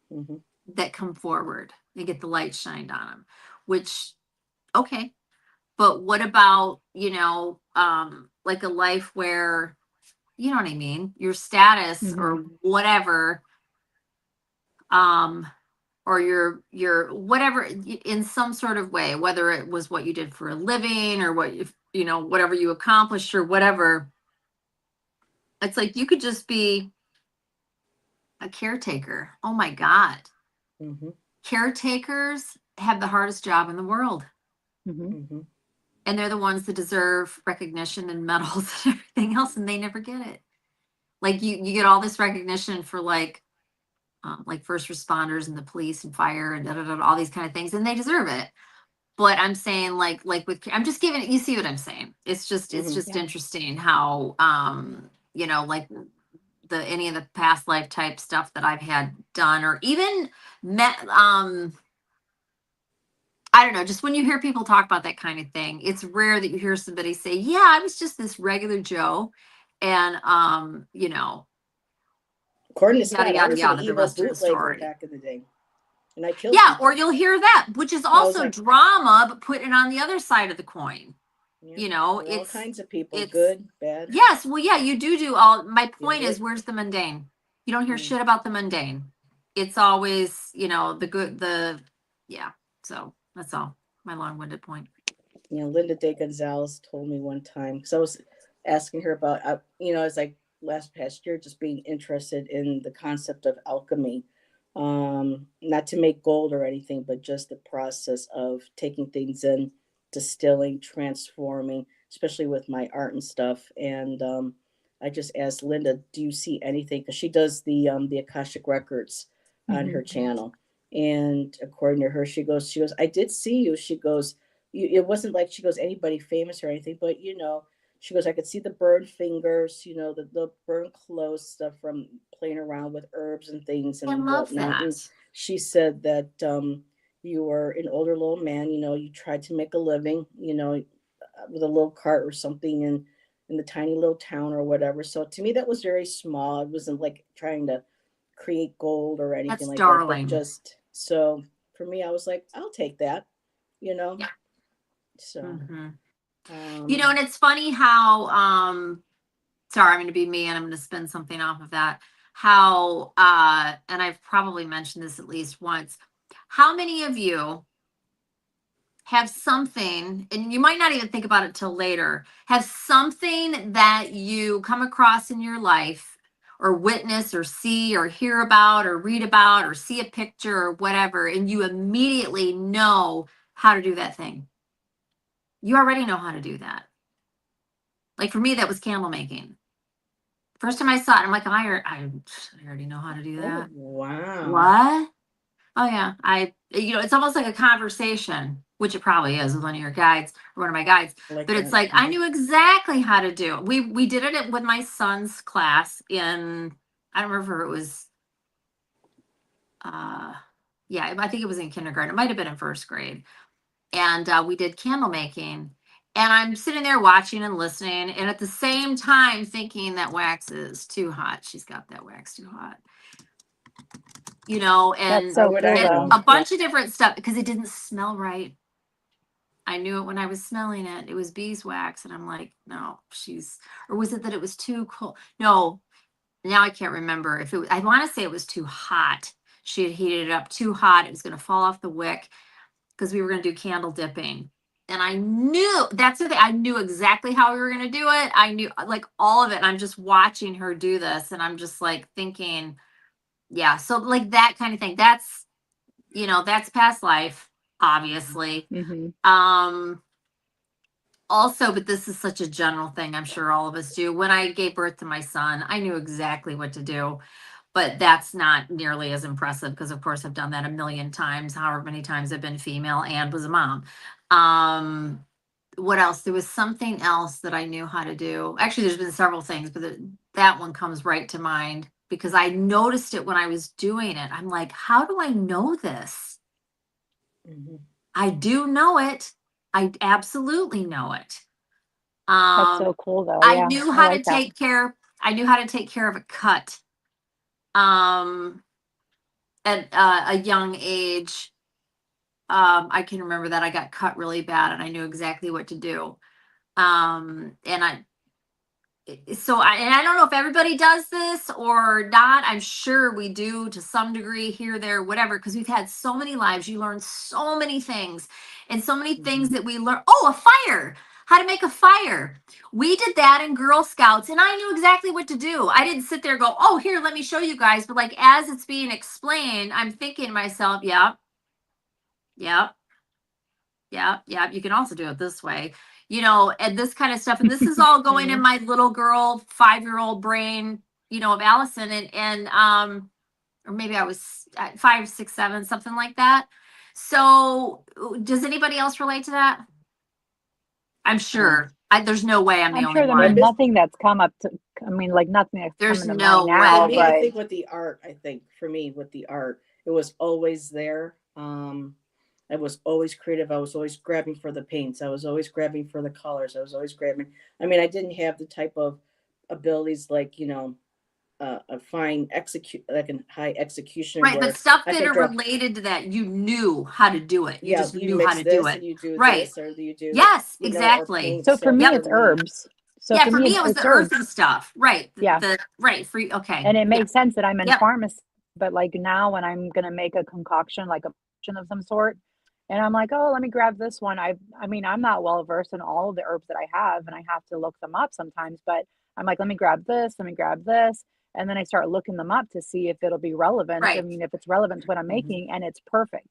Hmm. that come forward. They get the light shined on them, which, okay. But what about, like a life where you know what I mean, your status or whatever, or your whatever, in some sort of way, whether it was what you did for a living or what you know, whatever you accomplished or whatever. It's like you could just be a caretaker. Oh my God. Mm-hmm. Caretakers have the hardest job in the world. Mm-hmm. And they're the ones that deserve recognition and medals and everything else, and they never get it. Like you get all this recognition for like first responders and the police and fire and all these kind of things, and they deserve it. But I'm saying like with, I'm just giving it, you see what I'm saying? It's just interesting how you know, like any of the past life type stuff that I've had done, or even met I don't know, just when you hear people talk about that kind of thing, it's rare that you hear somebody say, yeah, I was just this regular Joe. And, you know, According to Scott, I was an the evil rest of the bootlegger story. back in the day. And I killed Yeah, people. or you'll hear that, which is also like, drama, but put it on the other side of the coin. Yeah, You know, all it's kinds of people, it's good, bad. yes, well, yeah, you do all. My point is, Good. where's the mundane? You don't hear Mm. shit about the mundane. It's always, you know, the good, yeah. So that's all. My long-winded point. You know, Linda De Gonzalez told me one time, because I was asking her about, you know, as like last past year, just being interested in the concept of alchemy. Not to make gold or anything, but just the process of taking things in, distilling, transforming, especially with my art and stuff. And I just asked Linda, "Do you see anything?" Because she does the Akashic records on her channel, and according to her, she goes, "I did see you." She goes, "It wasn't like," she goes, "anybody famous or anything, but you know." She goes, "I could see the burned fingers, you know, the burned clothes, stuff from playing around with herbs and things I and love whatnot." that. And she said that you were an older little man, you know, you tried to make a living, you know, with a little cart or something in the tiny little town or whatever. So to me, that was very small. It wasn't like trying to create gold or anything That's like that, but darling. just so for me, I was like, I'll take that, you know. Yeah. So. You know, and it's funny how sorry, I'm going to be me and I'm going to spin something off of that. How and I've probably mentioned this at least once. How many of you have something, and you might not even think about it till later, have something that you come across in your life or witness or see or hear about or read about or see a picture or whatever, and you immediately know how to do that thing? You already know how to do that. Like for me, that was candle making. First time I saw it, I'm like, I already know how to do that. Oh, wow. What? Oh yeah. You know, it's almost like a conversation, which it probably is with one of your guides or one of my guides. Like but that. It's like, I knew exactly how to do it. We did it with my son's class in, I don't remember if it was, yeah, I think it was in kindergarten. It might've been in first grade. And we did candle making. And I'm sitting there watching and listening, and at the same time thinking that wax is too hot. She's got that wax too hot. You know, and, That's so cool, though. a bunch of different stuff because it didn't smell right. I knew it when I was smelling it. It was beeswax, and I'm like, no, or was it that it was too cold? No, now I can't remember if it was, I want to say it was too hot. She had heated it up too hot. It was going to fall off the wick because we were going to do candle dipping. And I knew, that's the thing, I knew exactly how we were going to do it. I knew like all of it. And I'm just watching her do this. And I'm just like thinking, yeah. So like that kind of thing, that's, you know, that's past life, obviously. Also, but this is such a general thing. I'm sure all of us do. When I gave birth to my son, I knew exactly what to do. But that's not nearly as impressive because, of course, I've done that a million times, however many times I've been female and was a mom. What else? There was something else that I knew how to do. Actually, there's been several things, but that one comes right to mind because I noticed it when I was doing it. I'm like, how do I know this? I do know it. I absolutely know it. That's so cool, though. I Yeah, knew how like to take care. I knew how to take care of a cut. At a young age, I can remember that I got cut really bad and I knew exactly what to do. And and I don't know if everybody does this or not. I'm sure we do to some degree here, there, whatever, because we've had so many lives. You learn so many things and so many things that we learn. Oh, a fire, how to make a fire. We did that in Girl Scouts and I knew exactly what to do. I didn't sit there and go, oh, here, let me show you guys. But like, as it's being explained, I'm thinking to myself, yeah, yeah, yeah, yeah. You can also do it this way, and this kind of stuff. And this is all going in my little girl, 5-year-old brain, of Allison, or maybe I was at 5, 6, 7, something like that. So, does anybody else relate to that? I'm sure. There's no way I'm the I'm only sure one. there's nothing that's come up to, I mean, like nothing that's There's coming to no mind now, For me, way. I but think with the art, for me with the art, it was always there. I was always creative. I was always grabbing for the paints. I was always grabbing for the colors. I was always grabbing. I mean, I didn't have the type of abilities like a fine execute like a high execution Right, but where stuff I that could are draw. related to that, you knew how to do it. You Yeah, just you knew how mix to do this it. and you do Right. this, or you do Yes, or exactly. paint. so for So me, for it's me, herbs. So Yeah, for for me, me it was it's the herbs. earthy stuff. Right. Yeah. Right, for okay. And it Yeah. makes sense that I'm in Yep. pharmacy, but like now when I'm gonna make a concoction, like a potion of some sort, and I'm like, oh, let me grab this one. I mean, I'm not well versed in all of the herbs that I have, and I have to look them up sometimes, but I'm like, let me grab this, let me grab this. And then I start looking them up to see if it'll be relevant. I Right. mean, if it's relevant to what I'm Mhm. making and it's perfect.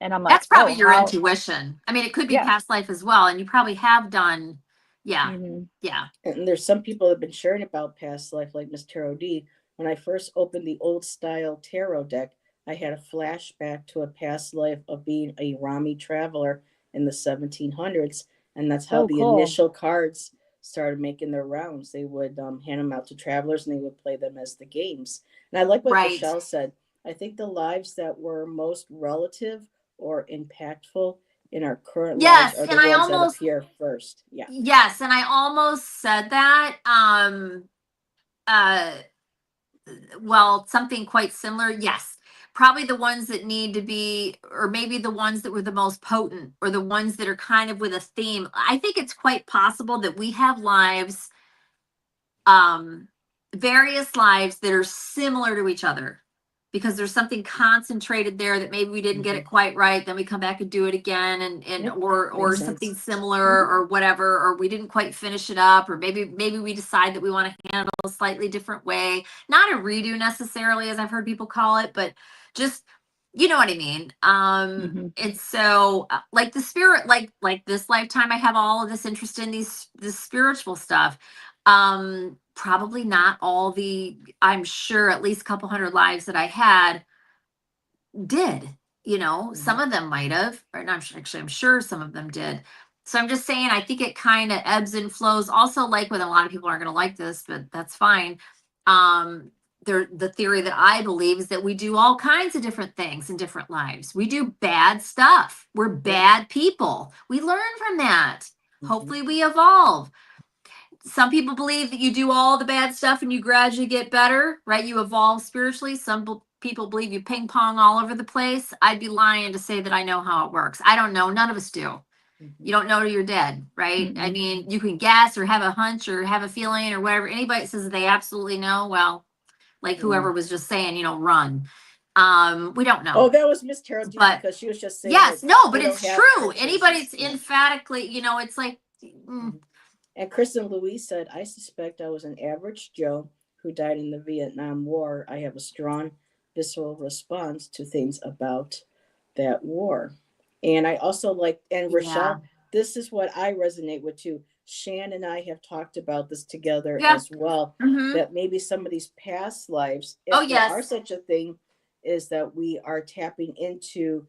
And I'm like, That's probably oh, your how, intuition. I mean, it could be yeah. past life as well, and you probably have done. Yeah. Hmm. Yeah. And there's some people that have been sharing about past life, like Miss Tarot D. When I first opened the old style tarot deck, I had a flashback to a past life of being a Rami traveler in the 1700s, and that's how Oh, the cool. initial cards started making their rounds. They would hand them out to travelers, and they would play them as the games. And I like what Right. Rochelle said. I think the lives that were most relative or impactful in our current lives Yes, are and the I ones that almost appear first. Yeah. yes, and I almost said that. Uh well, something quite similar. Yes. Probably the ones that need to be, or maybe the ones that were the most potent, or the ones that are kind of with a theme. I think it's quite possible that we have lives, um, various lives that are similar to each other because there's something concentrated there that maybe we didn't get it Mhm. quite right, then we come back and do it again, and Yep. or Makes sense. something similar Mhm. or whatever, or we didn't quite finish it up, or maybe we decide that we want to handle a slightly different way, not a redo necessarily as I've heard people call it, but just, you know what I mean. Hmm. And so, like the spirit, like this lifetime I have all of this interest in this spiritual stuff. Probably not all the, I'm sure at least a couple hundred lives that I had did, some Mhm. of them might have, or not, actually, I'm sure some of them did. So I'm just saying, I think it kind of ebbs and flows. Also, like with a lot of people aren't going to like this, but that's fine. Um, the theory that I believe is that we do all kinds of different things in different lives. We do bad stuff. We're Yep. bad people. We learn from that. Mhm. Hopefully, we evolve. Some people believe that you do all the bad stuff and you gradually get better, right? You evolve spiritually. Some people believe you ping pong all over the place. I'd be lying to say that I know how it works. I don't know. None of us do. Mhm. You don't know till you're dead, right? I Mm-mm. mean, you can guess or have a hunch or have a feeling or whatever. Anybody that says that they absolutely know, well, like Yeah. whoever was just saying, run. We don't Oh, know. that was Miss Tarot D But because she was just saying yes, that no, they but don't it's have true. Anybody sensations. that's Yeah. emphatically, it's like, Mhm. And Kristen Louise said, I suspect I was an average Joe who died in the Vietnam War. I have a strong visceral response to things about that war. And I also like, and yeah. Rochelle, this is what I resonate with too. Shan and I have talked about this together Yeah. as well, Mm-hmm. that maybe some of these past lives, Oh, if there are yes. such a thing, is that we are tapping into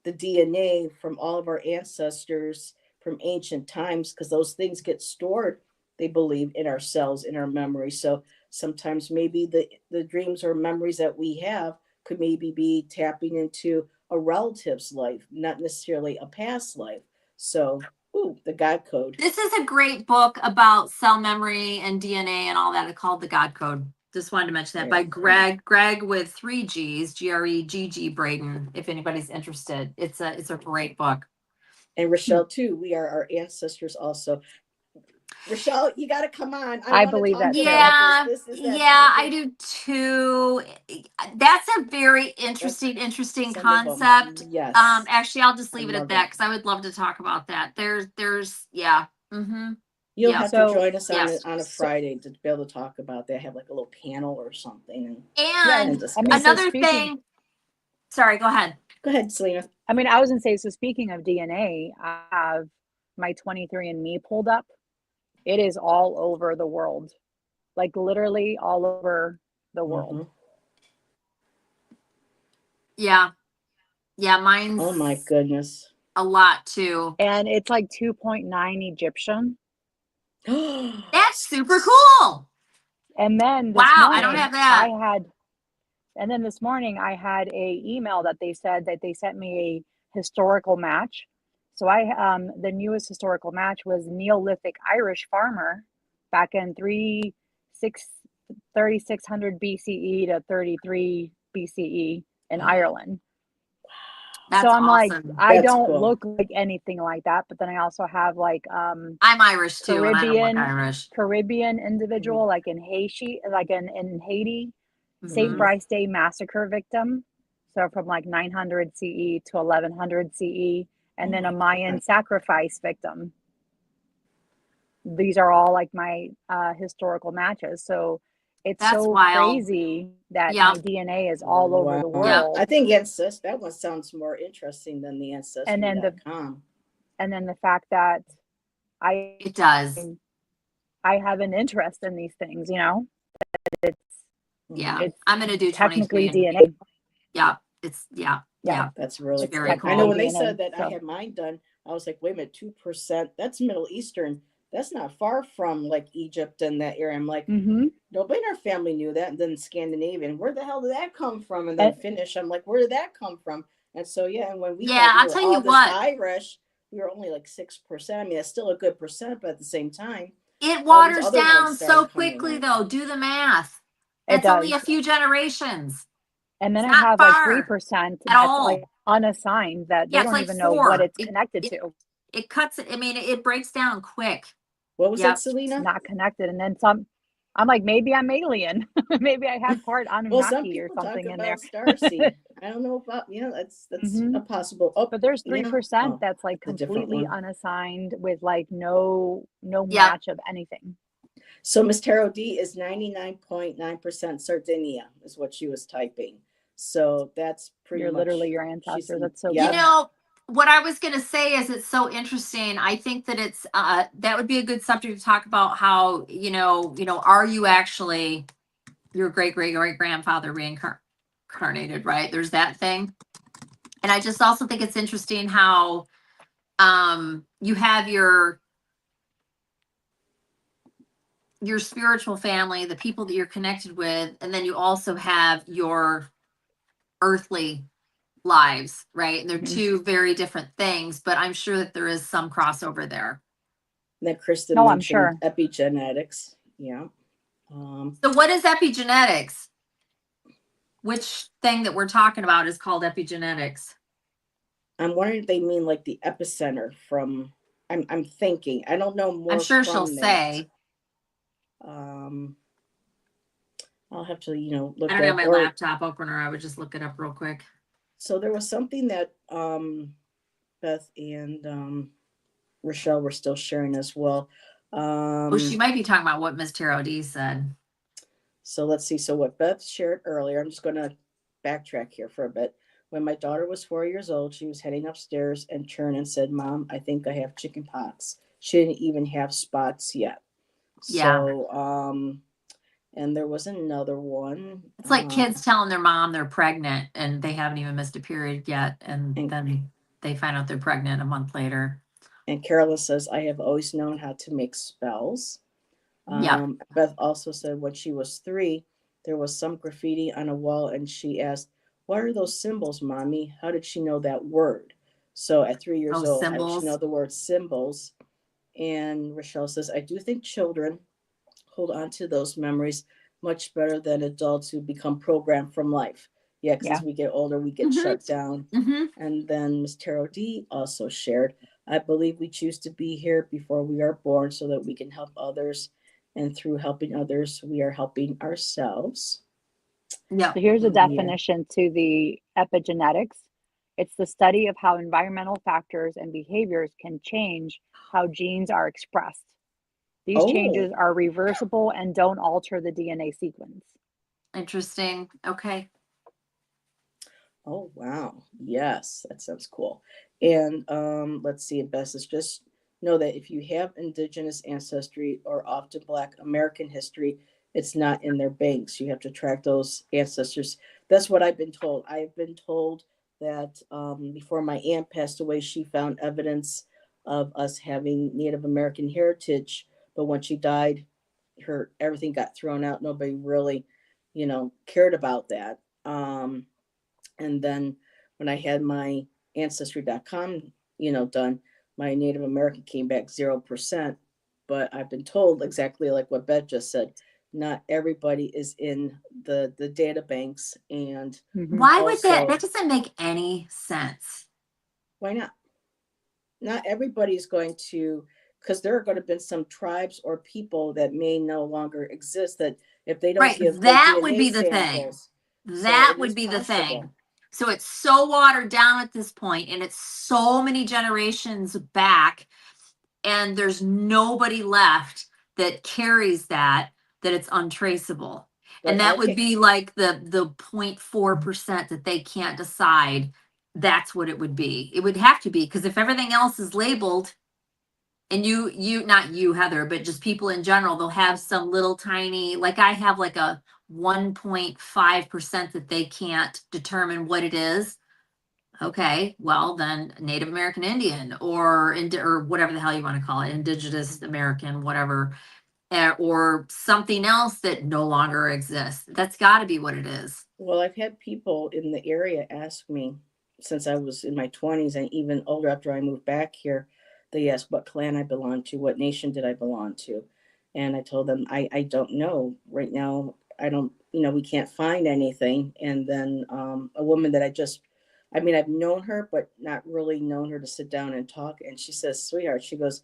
the DNA from all of our ancestors from ancient times because those things get stored, they believe, in our cells, in our memory. So sometimes maybe the dreams or memories that we have could maybe be tapping into a relative's life, not necessarily a past life. So, ooh, the God code. This is a great book about cell memory and DNA and all that. It's called The God Code. Just wanted to mention that, Yeah. by Greg with 3 G's, Gregg Braden. If anybody's interested, it's a great book. And Rochelle too, we are our ancestors also. Rochelle, you got to come on. I wanna believe talk that to too. you Yeah, about this. This is that yeah, I topic. do too. That's a very interesting Some of 'em, concept. yes. Actually, I'll just leave it love at that it. because I would love to talk about that. Yeah. Mm-hmm. You'll Yeah. have to So join us on Yes. a Friday to be able to talk about that. Have like a little panel or something. yeah, And And I mean, so another speaking, thing. Sorry, go ahead. Go ahead, Celina. I mean, I was gonna say, so speaking of DNA, I have my 23andMe pulled up. It is all over the world, like literally all over the world. Mhm. Yeah. Yeah, mine's Oh my goodness. a lot too. And it's like 2.9 Egyptian. That's super cool. And then this Wow, I don't morning have that. I had a email that they said that they sent me a historical match. So the newest historical match was Neolithic Irish farmer back in 3600 BCE to 33 BCE in Ireland. That's So I'm like, awesome. I That's don't cool. look like anything like that, but then I also have like I'm Irish too, and I don't look Irish. Caribbean individual, like in Haiti, in Haiti, St. Mhm. Bryce Day massacre victim. So from like 900 CE to 1100 CE, and Oh then my a Mayan God. sacrifice victim. These are all like my historical matches. So it's That's so wild. crazy that Yeah. my DNA is all over the Wow. world. I think that one sounds more interesting than the And then Ancestry.com. the fact that It does. I have an interest in these things, it's Yeah. it's I'm gonna do technically 23 and DNA. yeah. It's yeah. That's really It's cool. very I know cool. when they DNA, said that I so. had mine done, I was like, wait a minute, 2%. That's Middle Eastern. That's not far from like Egypt and that area. I'm like, Mm-hmm. nobody in our family knew that. And then Scandinavian, where the hell did that come from? And then Finnish, I'm like, where did that come from? And so yeah, and when we Yeah, thought we I'll were tell all you this what. Irish, we were only like 6%. I mean, it's still a good percent, but at the same time, It all these waters other ones down so started coming quickly in. though. Do the math. It That's only a does. few generations. And then It's I not have like far 3% at that's like all. unassigned that Yeah, they it's don't like even know what 4. it's connected to. It cuts it. I mean, it breaks down quick. What was Yep. that, Celina? Not connected. And then some. I'm like, maybe I'm alien. Maybe I have part Well, some Anunnaki or people talk something in there. about starseed. I don't know about, that's Mhm. a possible. Oh, But there's 3% that's like a different completely one. unassigned with like no Yep. match of anything. So Miss Tarot D is 99.9% Sardinia is what she was typing. So that's pretty You're much literally your ancestors. That's so You good. know, what I was going to say is it's so interesting. I think that it's that would be a good subject to talk about how, are you actually your great grandfather reincarnated, right? There's that thing. And I just also think it's interesting how you have your spiritual family, the people that you're connected with, and then you also have your earthly lives, right? And they're Mhm. two very different things, but I'm sure that there is some crossover there. And then Kristen No, I'm mentioned sure. epigenetics. Yeah. So what is epigenetics? Which thing that we're talking about is called epigenetics? I'm wondering if they mean like the epicenter from. I'm thinking. I don't know more. I'm sure from she'll that. say. I'll have to, look. I don't have my laptop opener. I would just look it up real quick. So there was something that Beth and Rochelle were still sharing as well. She might be talking about what Miss Tarot D said. So let's see. So what Beth shared earlier, I'm just going to backtrack here for a bit. When my daughter was 4 years old, she was heading upstairs and turned and said, "Mom, I think I have chicken pox." She didn't even have spots yet. Yeah. So, and there was another one. It's like kids telling their mom they're pregnant and they haven't even missed a period yet. And then they find out they're pregnant a month later. And Carolyn says, "I have always known how to make spells." Yeah. Beth also said when she was 3, there was some graffiti on a wall and she asked, "What are those symbols, Mommy?" How did she know that word? So at 3 years old, how did she know the word symbols? And Rochelle says, "I do think children hold on to those memories much better than adults who become programmed from life." Yeah, because as we get older, we get shut down. And then Ms. Tarot D also shared, I believe we choose to be here before we are born so that we can help others. And through helping others, we are helping ourselves. Yeah. So here's a Yeah. definition to the epigenetics. It's the study of how environmental factors and behaviors can change how genes are expressed. These Oh, changes are reversible and don't alter the DNA sequence. Interesting. Okay. oh wow. Yes, that sounds cool. And let's see, best is just know that if you have indigenous ancestry or often Black American history, it's not in their banks. You have to track those ancestors. That's what I've been told. I've been told that before my aunt passed away, she found evidence of us having Native American heritage, but when she died, her everything got thrown out. Nobody really, cared about that. And then when I had my ancestry.com, done, my Native American came back 0%. But I've been told exactly like what Beth just said, not everybody is in the data banks. And Mm-hmm. Why would that? also, That doesn't make any sense. why not? Not everybody's going to, because there are going to be some tribes or people that may no longer exist, that if they don't Right. give their That would DNA be the thing. samples, so That it would is be the thing. possible. So it's so watered down at this point, and it's so many generations back, and there's nobody left that carries that it's untraceable. And But that I would can, be like the 0.4% that they can't decide. That's what it would be. It would have to be, because if everything else is labeled, and you not you, Heather, but just people in general, they'll have some little tiny, like I have like a 1.5% that they can't determine what it is. Okay, well then Native American Indian or whatever the hell you want to call it, Indigenous American, whatever, or something else that no longer exists. That's got to be what it is. well, I've had people in the area ask me since I was in my 20s and even older after I moved back here. They asked what clan I belonged to, what nation did I belong to. And I told them, I don't know. Right now, I don't, we can't find anything. And then a woman that I mean, I've known her, but not really known her to sit down and talk. And she says, sweetheart, she goes,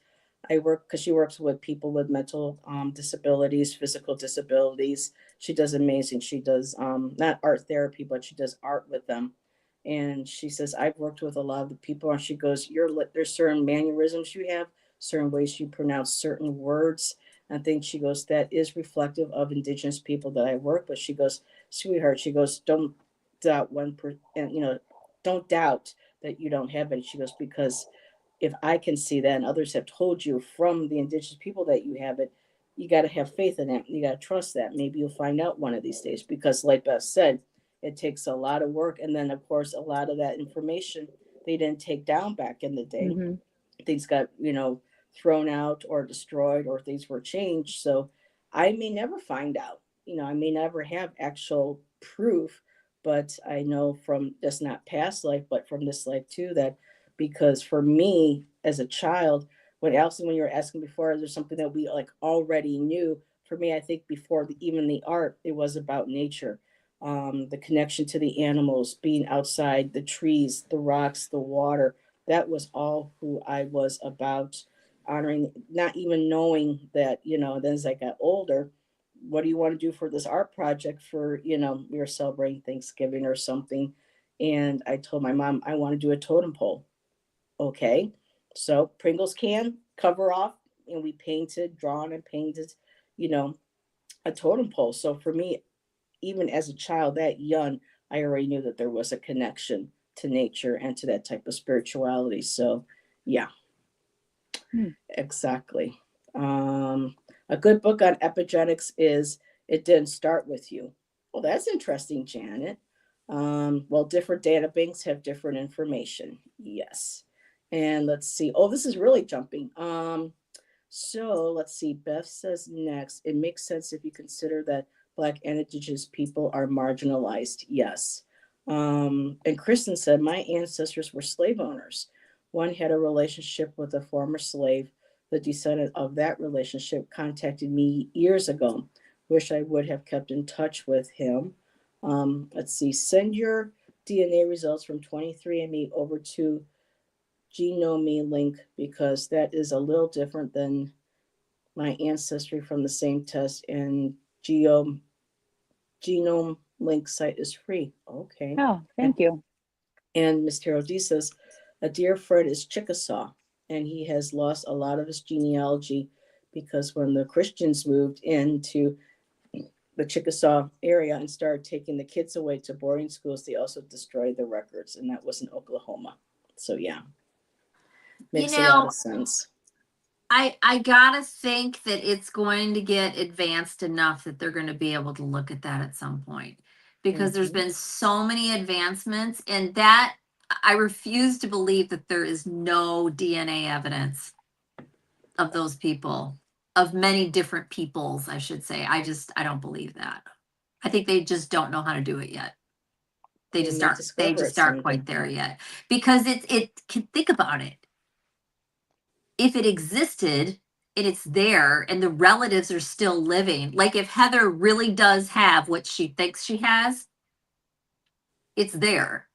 I work, because she works with people with mental disabilities, physical disabilities. She does amazing. She does not art therapy, but she does art with them. And she says, I've worked with a lot of the people. And she goes, there's certain mannerisms you have, certain ways you pronounce certain words. And I think she goes, that is reflective of Indigenous people that I work with. She goes, sweetheart, she goes, don't doubt don't doubt that you don't have it. She goes, because if I can see that and others have told you from the Indigenous people that you have it, you got to have faith in it. You got to trust that. Maybe you'll find out one of these days because, like Beth said, it takes a lot of work. And then, of course, a lot of that information they didn't take down back in the day. Mm-hmm. Things got, thrown out or destroyed or things were changed. So I may never find out. I may never have actual proof, but I know from just not past life, but from this life too, that because for me as a child, when Alison, when you were asking before, is there something that we like already knew? For me, I think before even the art, it was about nature, the connection to the animals, being outside, the trees, the rocks, the water. That was all who I was about, honoring, not even knowing that, then as I got older, what do you want to do for this art project for, we were celebrating Thanksgiving or something. And I told my mom, I want to do a totem pole. Okay. So Pringles can cover off, and we painted, drawn and painted, you know, a totem pole. So for me, even as a child that young, I already knew that there was a connection to nature and to that type of spirituality. So yeah, Hmm. exactly. A good book on epigenetics is It Didn't Start With You. Well, that's interesting, Janet. Well, different data banks have different information. Yes. And let's see. Oh, this is really jumping. So let's see. Beth says next, it makes sense if you consider that Black and Indigenous people are marginalized. Yes. And Kristen said, my ancestors were slave owners. One had a relationship with a former slave. The descendant of that relationship contacted me years ago. Wish I would have kept in touch with him. Let's see. Send your DNA results from 23andMe over to Genome link because that is a little different than my ancestry from the same test, and genome link site is free. Okay. Oh, thank you. And Ms. Terrell D says, a dear friend is Chickasaw, and he has lost a lot of his genealogy because when the Christians moved into the Chickasaw area and started taking the kids away to boarding schools, they also destroyed the records, and that was in Oklahoma. So yeah, makes a lot of sense. I gotta think that it's going to get advanced enough that they're going to be able to look at that at some point, because there's been so many advancements, and that I refuse to believe that there is no DNA evidence of those people, of many different peoples, I should say. I don't believe that. I think they just don't know how to do it yet. They just aren't quite there yet, because think about it. If it existed and it's there and the relatives are still living, like if Heather really does have what she thinks she has, it's there.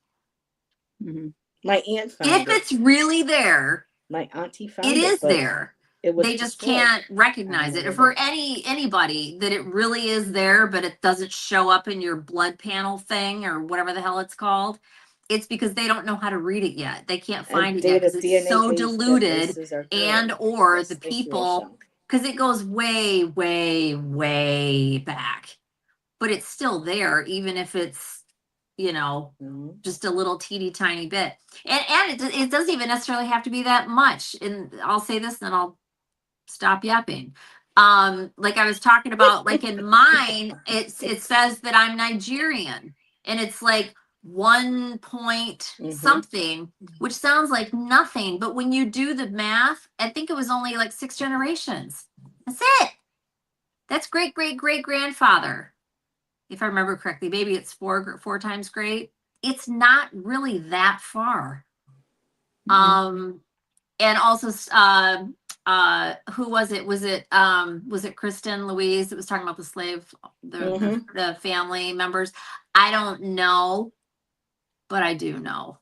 Mm-hmm. My aunt found it. If it's really there, my auntie found it is there. They just can't recognize it. For anybody that it really is there, but it doesn't show up in your blood panel thing or whatever the hell it's called, it's because they don't know how to read it yet. They can't find it yet because it's so diluted, and or the people, because it goes way, way, way back. But it's still there, even if it's, just a little teeny tiny bit. And it doesn't even necessarily have to be that much. And I'll say this, then I'll stop yapping. Like I was talking about, like in mine, it says that I'm Nigerian, and it's like 1 point something, which sounds like nothing, but when you do the math, I think it was only like 6 generations. That's it. That's great great great grandfather, if I remember correctly. Maybe it's four times great. It's not really that far. And also, who was it? Was it Kristen Louise that was talking about the slave, the family members? I don't know, but I do know.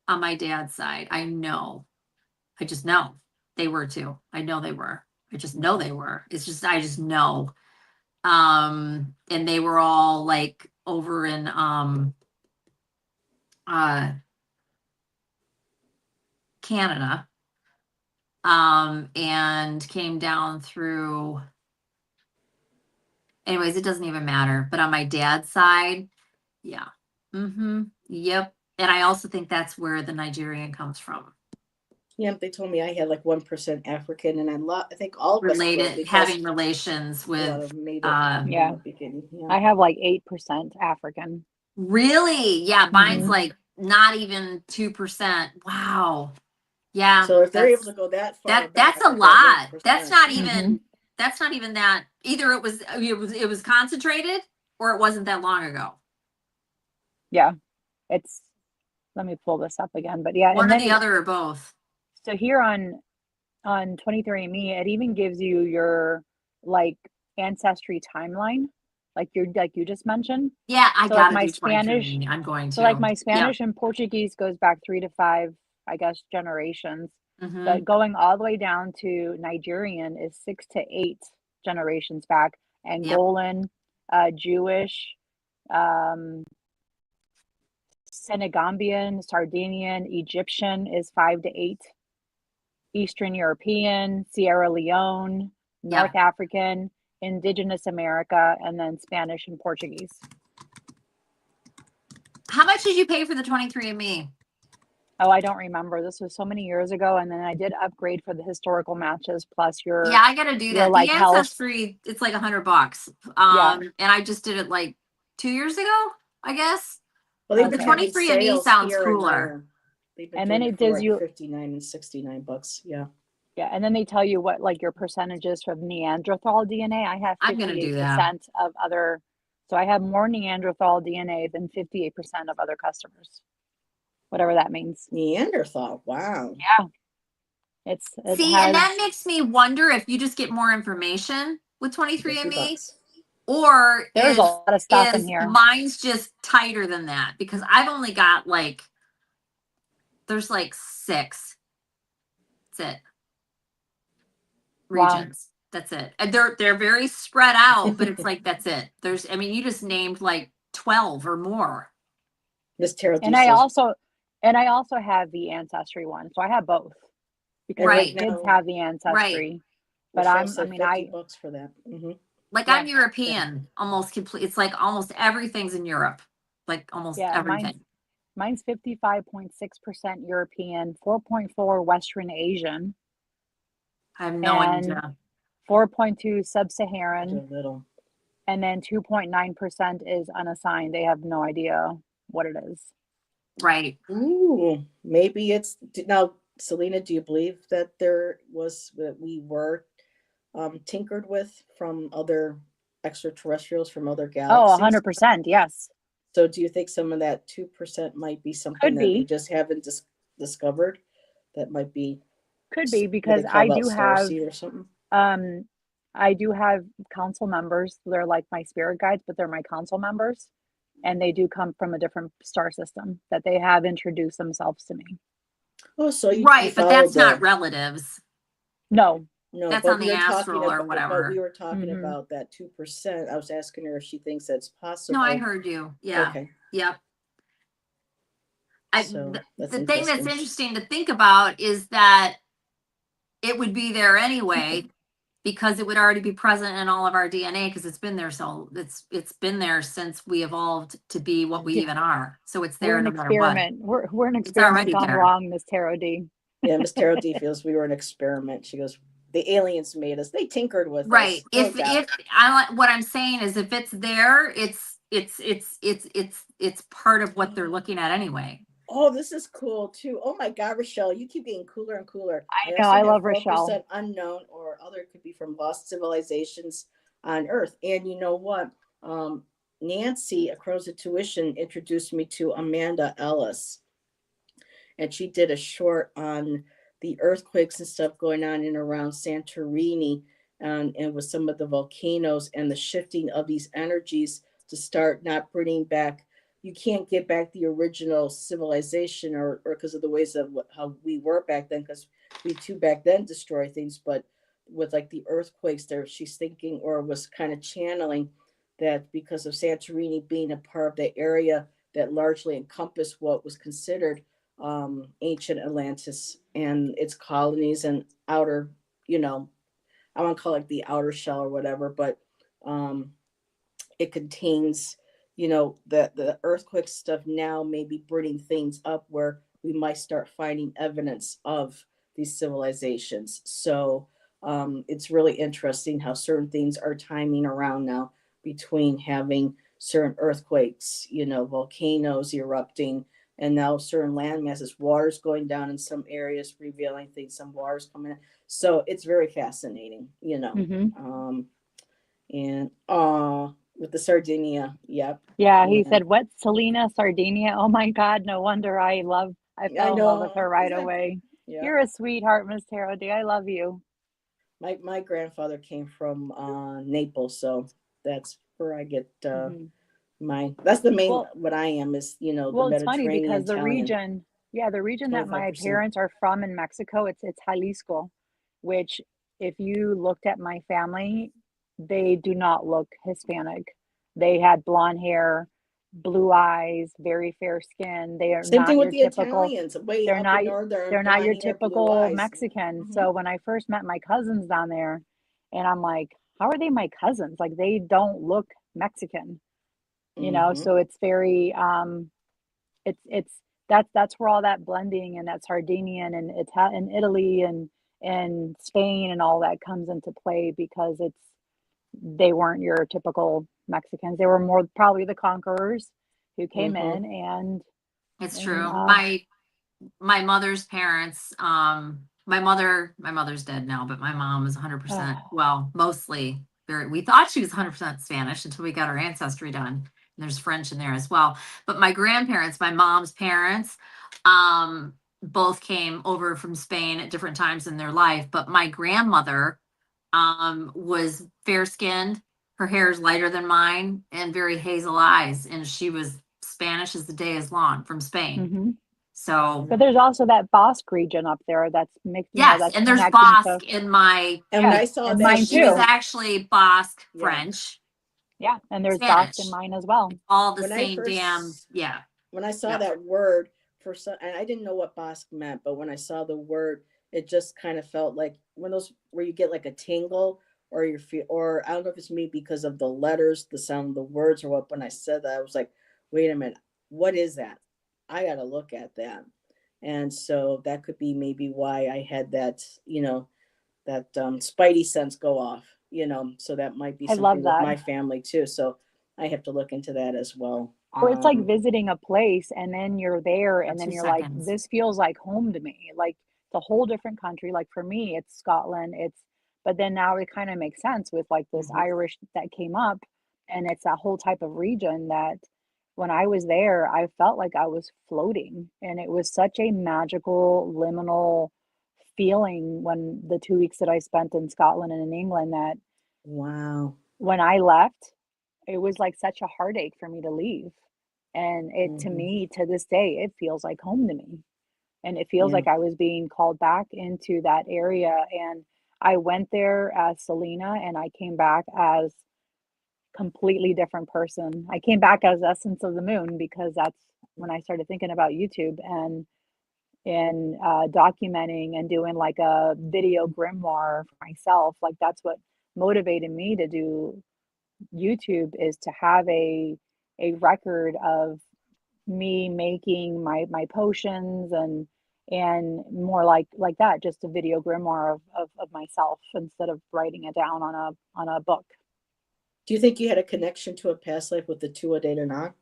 On my dad's side, I know. I just know they were too. I know they were. I just know they were. I just know. And they were all like over in Canada. And came down through, anyways, it doesn't even matter. But on my dad's side, yeah. Yep. And I also think that's where the Nigerian comes from. Yeah, they told me I had like 1% African, and I think all of related, having relations with I have like 8% African. Really? Yeah, mine's like not even 2%. Wow. Yeah. So if they're able to go that far, that's a lot. That's not even that. Either it was concentrated, or it wasn't that long ago. Yeah, let me pull this up again, but yeah, one or the other or both. So here on 23andMe, it even gives you your like ancestry timeline, like you just mentioned. Yeah, I got my Spanish. I'm going to. So like my Spanish and Portuguese goes back 3 to 5, I guess, generations. But going all the way down to Nigerian is 6 to 8 generations back. Angolan, Jewish, Senegambian, Sardinian, Egyptian is 5 to 8. Eastern European, Sierra Leone, North African, Indigenous America, and then Spanish and Portuguese. How much did you pay for the 23andMe? Oh, I don't remember. This was so many years ago, and then I did upgrade for the historical matches plus your. Yeah, I gotta do that. Like the Ancestry, it's like $100. And I just did it like 2 years ago, I guess. Well, the 23andMe sounds cooler. And then it gives you $59 and $69. Yeah. Yeah, and then they tell you what like your percentages of Neanderthal DNA. I have 58% of other, so I have more Neanderthal DNA than 58% of other customers. Whatever that means. Neanderthal, wow. Yeah. And that makes me wonder if you just get more information with 23andMe, or there's a lot of stuff in here. Mine's just tighter than that, because I've only got like There's like 6. That's it. Wow. Regions. That's it. And they're very spread out, but it's like that's it. There's, I mean, you just named like 12 or more. Miss Tarot And I also have the ancestry one, so I have both because Right. my kids have the ancestry. But Michelle said I $50 for that. Mm-hmm. Like Yeah. I'm European, almost complete. It's like almost everything's in Europe, like almost everything. Mine's 55.6% European, 4.4 Western Asian, I have no and idea. 4.2 Sub-Saharan, A little. and then 2.9% is unassigned. They have no idea what it is. Right. Ooh, maybe it's now, Celina, do you believe that we were tinkered with from other extraterrestrials from other Oh, galaxies? 100%, yes. So do you think some of that 2% might be something Could that we be. just haven't discovered? That might be Could be, what because they call I about do have starseed or something. I do have council members. They're like my spirit guides, but they're my council members, and they do come from a different star system that they have introduced themselves to me. Oh, so you Right, but follow that's not relatives. No, No, That's but on we the were talking astral or about, but whatever. we were talking Mhm. about that 2%. I was asking her if she thinks that's possible. No, I heard you. Yeah. Okay, Yep. so that's The thing that's interesting. interesting to think about is that it would be there anyway because it would already be present in all of our DNA because it's been there. So it's been there since we evolved to be what we Yeah. even are. So it's we're there an no matter what. experiment. We're an It's experiment already gone there. wrong, Miss Tarot D. Yeah, Miss Tarot D feels we were an experiment. She goes, the aliens made us. They tinkered with Right. us. No If doubt. what I'm saying is if it's there, it's part of what they're looking at anyway. Oh, this is cool too. Oh my God, Rochelle, you keep getting cooler and cooler. I know, also I have love 4% Rochelle. unknown, or other could be from lost civilizations on Earth. And you know what? Nancy across the tuition introduced me to Amanda Ellis, and she did a short on the earthquakes and stuff going on in around Santorini, and with some of the volcanoes and the shifting of these energies to start not bringing back. You can't get back the original civilization, or because of the ways of how we were back then, because we too back then destroy things. But with like the earthquakes, there she's thinking, or was kind of channeling, that because of Santorini being a part of the area that largely encompassed what was considered ancient Atlantis and its colonies and outer, I want to call it the outer shell or whatever, but um, it contains, the earthquake stuff now may be bringing things up where we might start finding evidence of these civilizations. So it's really interesting how certain things are timing around now between having certain earthquakes, volcanoes erupting, and now certain land masses, water's going down in some areas, revealing things, some water's coming in. So it's very fascinating, Mm-hmm. And with the Sardinia, yep. Yeah, he And said, "What, Celina, Sardinia? Oh my God, no wonder I I fell in love with her know, right isn't that, away." yeah. You're a sweetheart, Miss Tarot D. I love you. My grandfather came from Naples, so that's where I get Hmm. that's the main, Well, what I am is, the well, it's funny Mediterranean because Italian, the region that my 25%. parents are from in Mexico, it's Jalisco, which if you looked at my family, they do not look Hispanic. They had blonde hair, blue eyes, very fair skin. They are Same thing not with your the typical, Italians, way they're up not in northern, they're not your blonde hair, blue typical eyes. Mexican. Hmm. So when I first met my cousins down there, and I'm like, how are they my cousins? Like they don't look Mexican, Hmm. so it's very it's that's where all that blending and that Sardinian and and Italy and Spain and all that comes into play because they weren't your typical Mexicans. They were more probably the conquerors who came Hmm. in It's and true. My mother's parents, my mother's dead now, but my mom was 100%, oh, well, mostly we thought she was 100% Spanish until we got her ancestry done. And there's French in there as well. But my grandparents, my mom's parents, both came over from Spain at different times in their life. But my grandmother, was fair skinned. Her hair is lighter than mine and very hazel eyes. And she was Spanish as the day is long from Spain. mm-hmm. So But there's also that Bosque region up there that's mixed, yes, that's and there's connecting Bosque to, in my, And when yeah, I saw and that, mine she was too. actually Basque Yeah. French, Yeah, and there's Bosque in Spanish, mine as well. all the when I same damn, first, yeah. when I saw Yep. that word for some, and I didn't know what Bosque meant, but when I saw the word, it just kind of felt like one of those where you get like a tingle, or you feel, or I don't know if it's me because of the letters, the sound of the words, or what. When I said that, I was like, wait a minute, what is that? I got to look at that. And so that could be maybe why I had that, that spidey sense go off, so that might be I something love with that. my family too. So I have to look into that as well. Or it's like visiting a place and then you're there and then 2 you're like, seconds. this feels like home to me. Like it's a whole different country. Like for me, it's Scotland. But then now it kind of makes sense with like this Mhm. Irish that came up, and it's that whole type of region that when I was there, I felt like I was floating, and it was such a magical, liminal feeling when the 2 weeks that I spent in Scotland and in England, that Wow. when I left, it was like such a heartache for me to leave. And it, to Mhm. me, to this day, it feels like home to me. And it feels Yeah. like I was being called back into that area. And I went there as Celina and I came back as completely different person. I came back as Essence of the Moon because that's when I started thinking about YouTube and documenting and doing like a video grimoire for myself. Like that's what motivated me to do YouTube, is to have a record of me making my potions and more like that, just a video grimoire of myself instead of writing it down on a book. Do you think you had a connection to a past life with the Tuatha De Danann,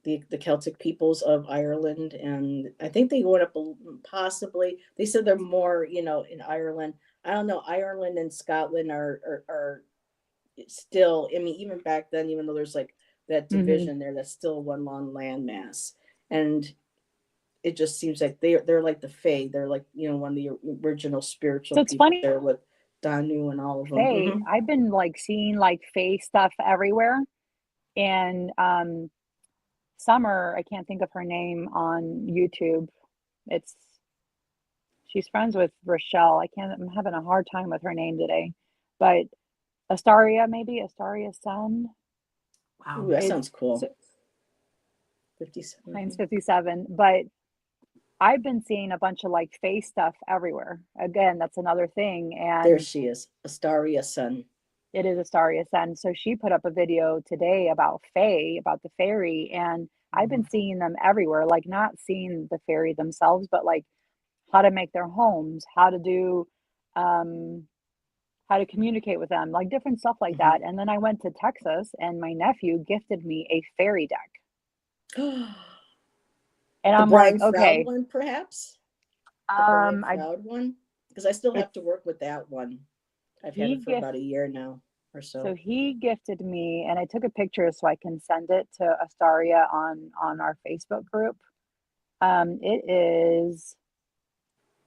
the Celtic peoples of Ireland? And I think they went up possibly. They said they're more, in Ireland. I don't know. Ireland and Scotland are still. I mean, even back then, even though there's like that Hmm. division there, that's still one long landmass. And it just seems like they're like the Fae. They're like, one of the original spiritual So it's people funny, there with Danu and all of them. Faye, I've been like seeing like Faye stuff everywhere. And Summer, I can't think of her name on YouTube. It's She's friends with Rochelle. I'm having a hard time with her name today. But Astaria, maybe Astaria's son. Ooh, Wow. that It's sounds cool. 57. Mine's 57. But I've been seeing a bunch of like face stuff everywhere. Again, that's another thing. There And she is, Astaria Sun. it is Astaria's son. So she put up a video today about Fae, about the fairy. And I've been seeing them everywhere, like not seeing the fairy themselves, but like how to make their homes, um, how to communicate with them, like different stuff like Mm-hmm. that. And then I went to Texas and my nephew gifted me a fairy deck. And The I'm like, Brian Froud okay, one, perhaps? The Brian I Froud one? Because I still have it's to work with that one. I've had he it for gift about a year now or so so. he gifted me, and I took a picture so I can send it to Astaria on our Facebook group. It is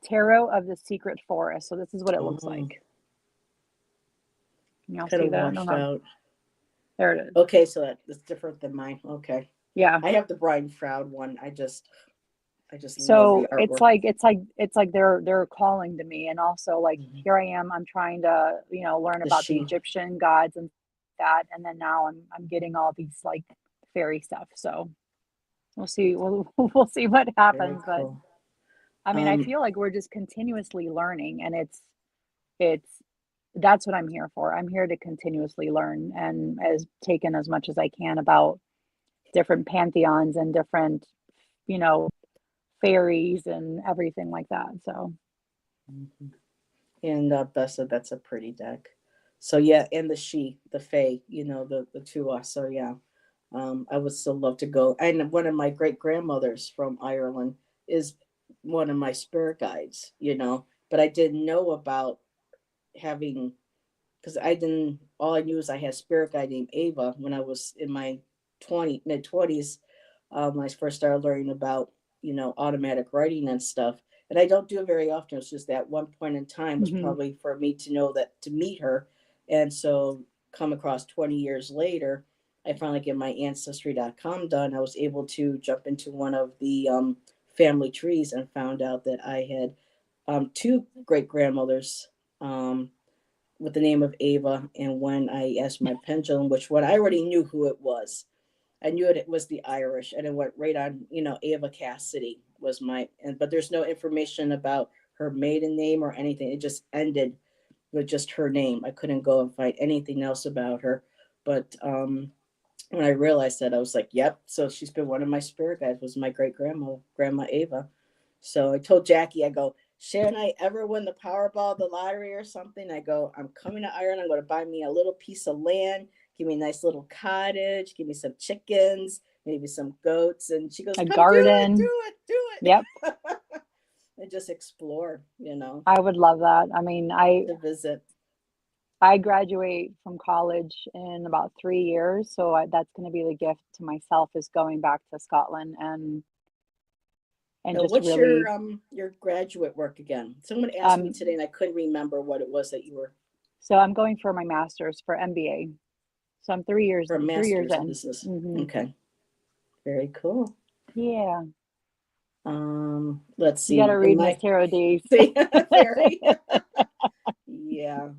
Tarot of the Secret Forest. So this is what it looks Oh, like. Can y'all kind see of that? I don't washed know. out. There it is. Okay, so that's different than mine. Okay. Yeah. I have the Brian Froud one. I just love the So it's artwork. like they're calling to me, and also like Mhm. here I am. I'm trying to learn The about the she. Egyptian gods and that, and then now I'm getting all these like fairy stuff. So we'll see. We'll see what Very happens. But cool. I mean, I Um, feel like we're just continuously learning, and it's that's what I'm here for. I'm here to continuously learn and as take in as much as I can about different pantheons and different you know fairies and everything like that. So mhm. And Bessa, that's a pretty deck. So yeah, and the Fae, the two are. So yeah, I would still love to go. And one of my great grandmothers from Ireland is one of my spirit guides. But I didn't know about having, because I didn't. All I knew is I had a spirit guide named Ava when I was in my mid 20s. When I first started learning about automatic writing and stuff. And I don't do it very often. It's just that one point in time was mhm. probably for me to know that to meet her. And so come across 20 years later. I finally get my ancestry.com done, I was able to jump into one of the family trees and found out that I had two great grandmothers with the name of Ava. And when I asked my pendulum, which one, I already knew who it was. I knew it was the Irish, and it went right on. Ava Cassidy was but there's no information about her maiden name or anything. It just ended with just her name. I couldn't go and find anything else about her. But when I realized that, I was like, yep. So she's been one of my spirit guides, was my great Grandma Ava. So I told Jackie, I go, should I ever win the Powerball, the lottery or something? I go, I'm coming to Ireland. I'm going to buy me a little piece of land, give me a nice little cottage, give me some chickens, maybe some goats. And she goes, A come garden. do it. Yep. And just explore, I would love that. I mean, to visit. I graduate from college in about 3 years, so that's going to be the gift to myself, is going back to Scotland and Now, just what's really. your graduate work again? Someone asked me today, and I couldn't remember what it was that you were. So I'm going for my master's for MBA. So I'm 3 years. For a 3 years master's in in. business. Mhm. Okay, very cool. Yeah. Let's see. You got to read my tarot days. Very. Yeah.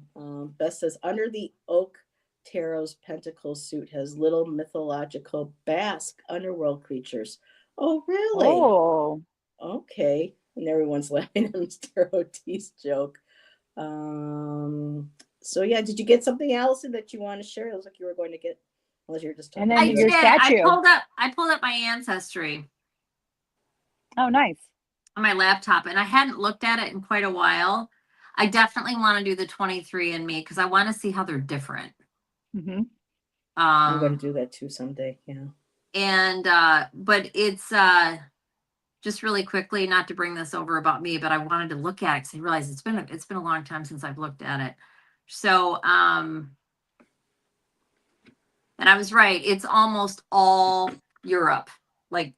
Beth says, under the oak tarot's pentacle suit has little mythological Basque underworld creatures. Oh, really? Oh. Okay. And everyone's laughing at Mr. Ortiz joke. So yeah, did you get something, Allison, that you want to share? It looks like you were going to get, unless you're just talking. And then I your did. statue. I pulled up my ancestry Oh, nice. on my laptop, and I hadn't looked at it in quite a while. I definitely want to do the 23andMe because I want to see how they're different. Mm-hmm. I'm going to do that too someday. Yeah. And but it's just really quickly, not to bring this over about me, but I wanted to look at it because I realized it's been a long time since I've looked at it. So and I was right, it's almost all Europe. Like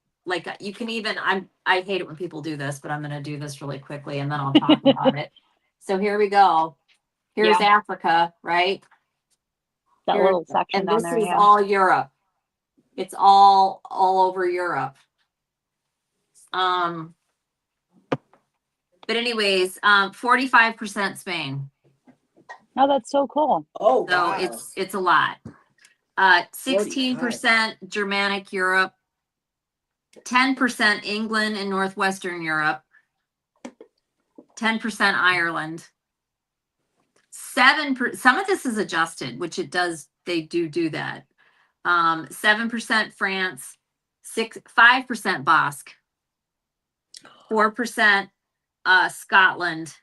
you can even, I hate it when people do this, but I'm going to do this really quickly and then I'll talk about it. So here we go. Here's Africa, right? That little section and down this there. is Yeah. all Europe. It's all over Europe. But anyways, 45% Spain. Oh, that's so cool. Oh, So wow. it's a lot. 16% Germanic Europe, 10% England and Northwestern Europe, 10% Ireland, 7%. Some of this is adjusted, which it does. They do that. 7% France, 5% Basque, 4% Scotland.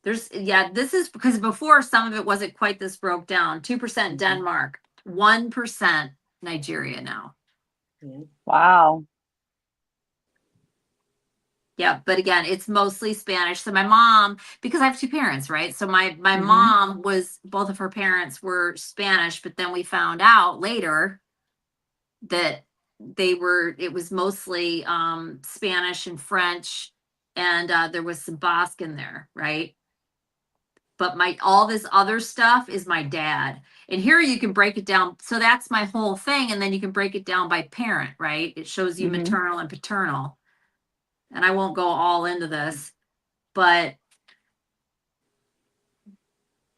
This is because before some of it wasn't quite this broke down. 2% Denmark, 1% Nigeria now. Wow. Yeah, but again, it's mostly Spanish. So my mom, because I have two parents, right? So my mom both of her parents were Spanish, but then we found out later that it was mostly Spanish and French, and there was some Basque in there, right? But all this other stuff is my dad. And here you can break it down. So that's my whole thing. And then you can break it down by parent, right? It shows you maternal and paternal. And I won't go all into this, but.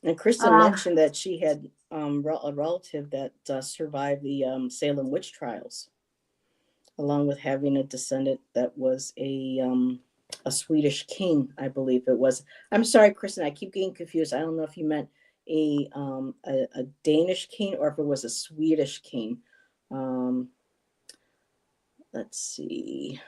And Kristen mentioned that she had a relative that survived the Salem witch trials, along with having a descendant that was a Swedish king, I believe it was. I'm sorry, Kristen, I keep getting confused. I don't know if you meant a Danish king or if it was a Swedish king. Let's see.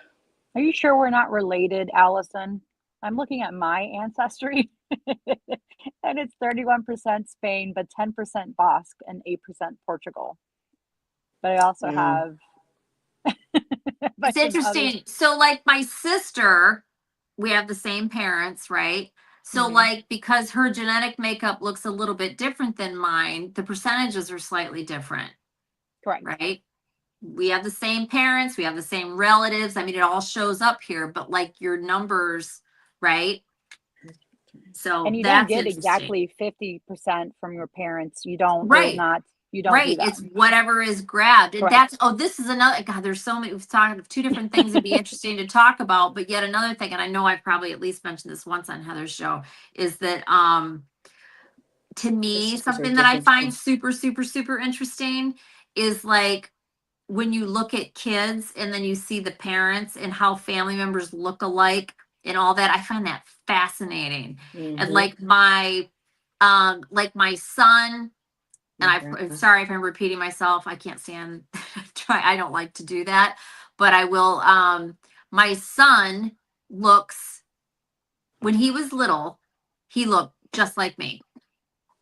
Are you sure we're not related, Allison? I'm looking at my ancestry, and it's 31% Spain, but 10% Basque and 8% Portugal. But I also have. It's interesting. So, like my sister, we have the same parents, right? So, like, because her genetic makeup looks a little bit different than mine, the percentages are slightly different. Correct. Right? We have the same parents, we have the same relatives. I mean, it all shows up here, but like your numbers, right? So and you don't get exactly 50% from your parents. You don't. Right. There's not. You don't do Right. that. It's whatever is grabbed. And Correct. this is another, God, there's so many, we've talked of two different things that'd be interesting to talk about, but yet another thing, and I know I've probably at least mentioned this once on Heather's show, is that, to me, Sisters are something that I different find too. super, super, super interesting is like when you look at kids and then you see the parents and how family members look alike and all that. I find that fascinating. And like my son, and I'm sorry if I'm repeating myself. I can't stand I don't like to do that, but I will. My son looks, when he was little, he looked just like me.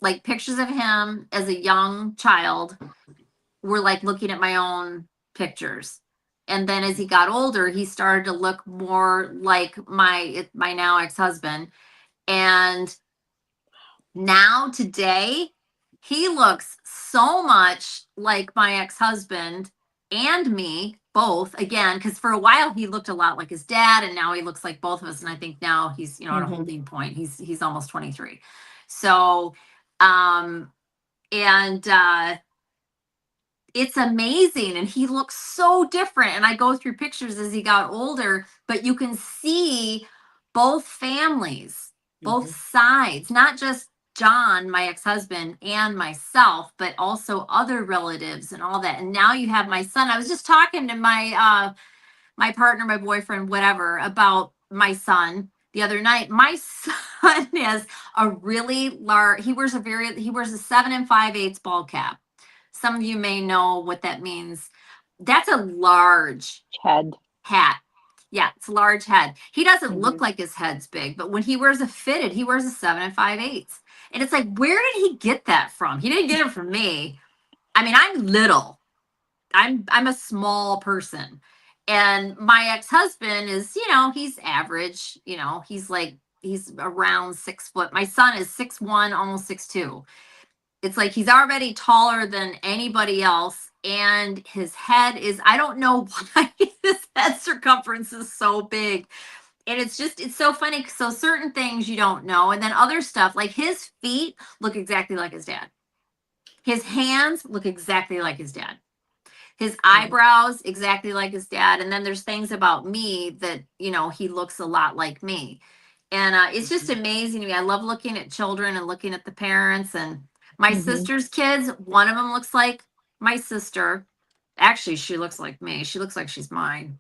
Like pictures of him as a young child were like looking at my own pictures. And then as he got older, he started to look more like my now ex-husband. And now today, he looks so much like my ex-husband and me both, again, because for a while he looked a lot like his dad, and now he looks like both of us. And I think now he's, at a holding point. He's almost 23. So and it's amazing, and he looks so different. And I go through pictures as he got older, but you can see both families, both sides, not just John, my ex-husband, and myself, but also other relatives and all that. And now you have my son. I was just talking to my partner, my boyfriend, whatever, about my son the other night. My son has a really large, he wears a 7 5/8 ball cap. Some of you may know what that means. That's a large Head. hat. Yeah, it's a large head. He doesn't look like his head's big, but when he wears a fitted, he wears a 7 5/8. And it's like, where did he get that from? He didn't get it from me. I mean, I'm little. I'm a small person. And my ex-husband is, he's average, he's around 6 foot. My son is 6'1", almost 6'2". It's like he's already taller than anybody else, and his head is, I don't know why his head circumference is so big. And it's so funny. So certain things you don't know, and then other stuff, like his feet look exactly like his dad. His hands look exactly like his dad. His eyebrows exactly like his dad. And then there's things about me that, he looks a lot like me. And it's just amazing to me. I love looking at children and looking at the parents. And my sister's kids, one of them looks like my sister. Actually, she looks like me. She looks like she's mine.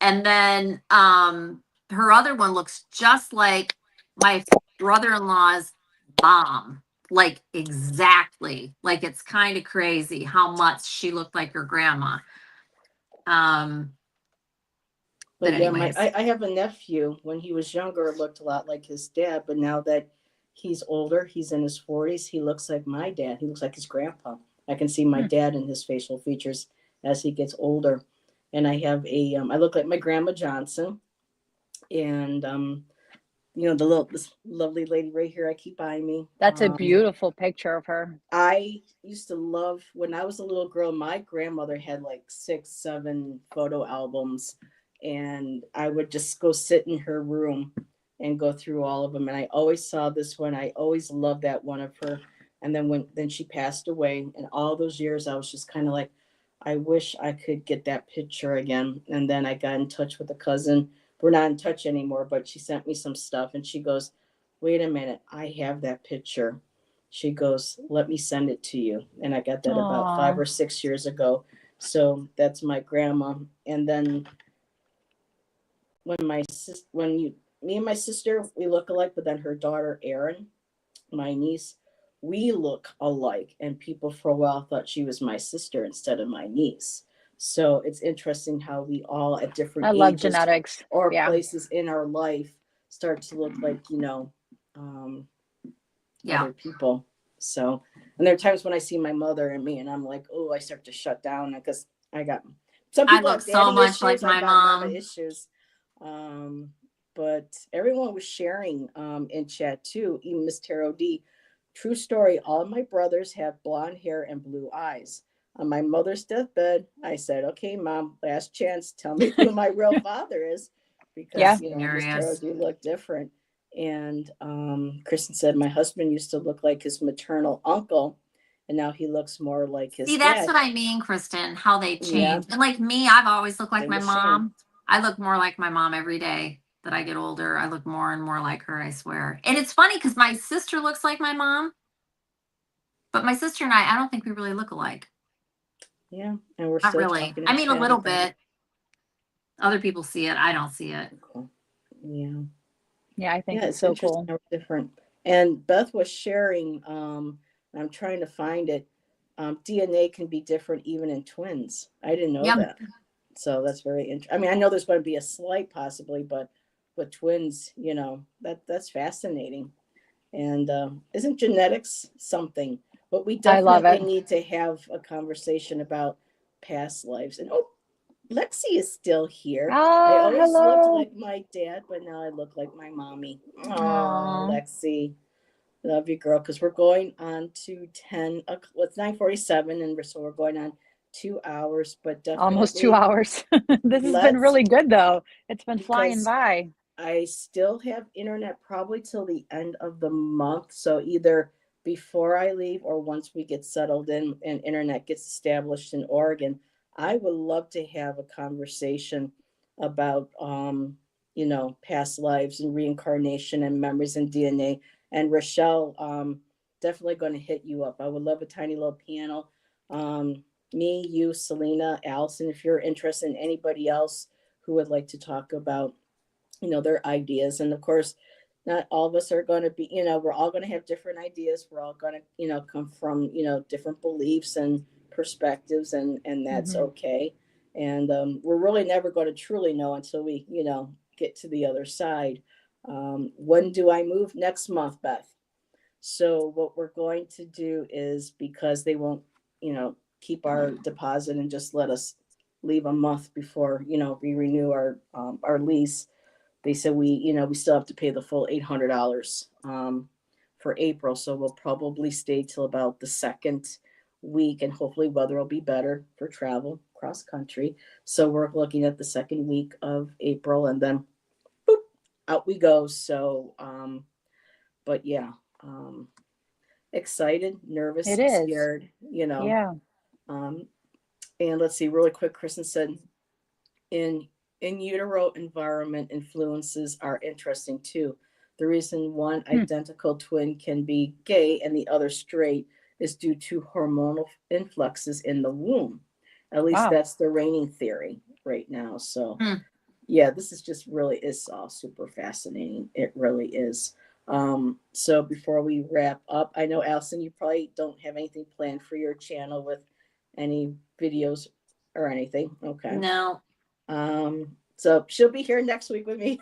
And then her other one looks just like my brother-in-law's mom. Like exactly. Like it's kind of crazy how much she looked like her grandma. But yeah, anyways. I have a nephew. When he was younger, looked a lot like his dad, but now that he's older, he's in his 40s, he looks like my dad. He looks like his grandpa. I can see my dad in his facial features as he gets older. And I have I look like my grandma Johnson. And this lovely lady right here I keep by me. That's a beautiful picture of her. I used to love, when I was a little girl, my grandmother had like 6, 7 photo albums, and I would just go sit in her room and go through all of them. And I always saw this one. I always loved that one of her. And then she passed away, and all those years I was just kind of like, I wish I could get that picture again. And then I got in touch with a cousin. We're not in touch anymore, but she sent me some stuff, and she goes, wait a minute, I have that picture. She goes, let me send it to you. And I got that about 5 or 6 years ago. So that's my grandma. And then me and my sister, we look alike, but then her daughter, Erin, my niece, we look alike. And people for a while thought she was my sister instead of my niece. So it's interesting how we all at different I love ages genetics. or places in our life start to look like, other people. So, and there are times when I see my mother and me, and I'm like, oh, I start to shut down because I got some people I look so much issues, like my mom. Issues. But everyone was sharing in chat too. Even Miss Taro D. True story. All my brothers have blonde hair and blue eyes. On my mother's deathbed, I said, "Okay, Mom, last chance. Tell me who my real father is." Because Miss Taro D look different. And Kristen said, my husband used to look like his maternal uncle. and now he looks more like his See, that's dad. what I mean, Kristen, how they Yeah. change. And like me, I've always looked like Same my with Shane. mom. I look more like my mom every day that I get older. I look more and more like her, I swear. And it's funny because my sister looks like my mom, but my sister and I don't think we really look alike. Yeah, and we're Not still really. talking. I and mean, a chatting little about it. bit. Other people see it. I don't see it. Cool. Yeah. Yeah, I think Yeah, it's it's so interesting cool. how we're different. And Beth was sharing, I'm trying to find it. DNA can be different even in twins. I didn't know Yep. that. So that's very interesting. I mean, I know there's going to be a slight possibly, but twins, that's fascinating. And isn't genetics something? But we I love definitely it. need to have a conversation about past lives. And Lexi is still here. I Ah, always looked hello. like my dad, but now I look like my mommy. Oh, Aw. Lexi, love you, girl. Because we're going on to 10. Well, it's 9:47, and so we're going on 2 hours. But Almost 2 definitely, hours. This has been let's really good though. It's been flying because by. I still have internet probably till the end of the month. So either before I leave or once we get settled in and internet gets established in Oregon, I would love to have a conversation about past lives and reincarnation and memories and DNA. And Rochelle, definitely going to hit you up. I would love a tiny little panel. Me, you, Celina, Allyson, if you're interested in anybody else who would like to talk about their ideas. And of course, not all of us are going to be, we're all going to have different ideas. We're all going to, come from, different beliefs and perspectives, and that's Mhm. okay. And we're really never going to truly know until we, get to the other side. When do I move? Next month, Beth. So what we're going to do is, because they won't, keep our deposit and just let us leave a month before, we renew our lease. They said we still have to pay the full $800 for April, so we'll probably stay till about the second week, and hopefully weather will be better for travel cross country. So we're looking at the second week of April, and then boop, out we go. So, but yeah, excited, nervous, It is. scared, Yeah. Um, and let's see, really quick. Kristen said, in utero environment influences are interesting too. The reason one Hmm. identical twin can be gay and the other straight is due to hormonal influxes in the womb. At least Wow. that's the reigning theory right now. So, Hmm. yeah, this is just really is all super fascinating. It really is. So before we wrap up, I know Allyson, you probably don't have anything planned for your channel with any videos or anything. Okay. No. So she'll be here next week with me.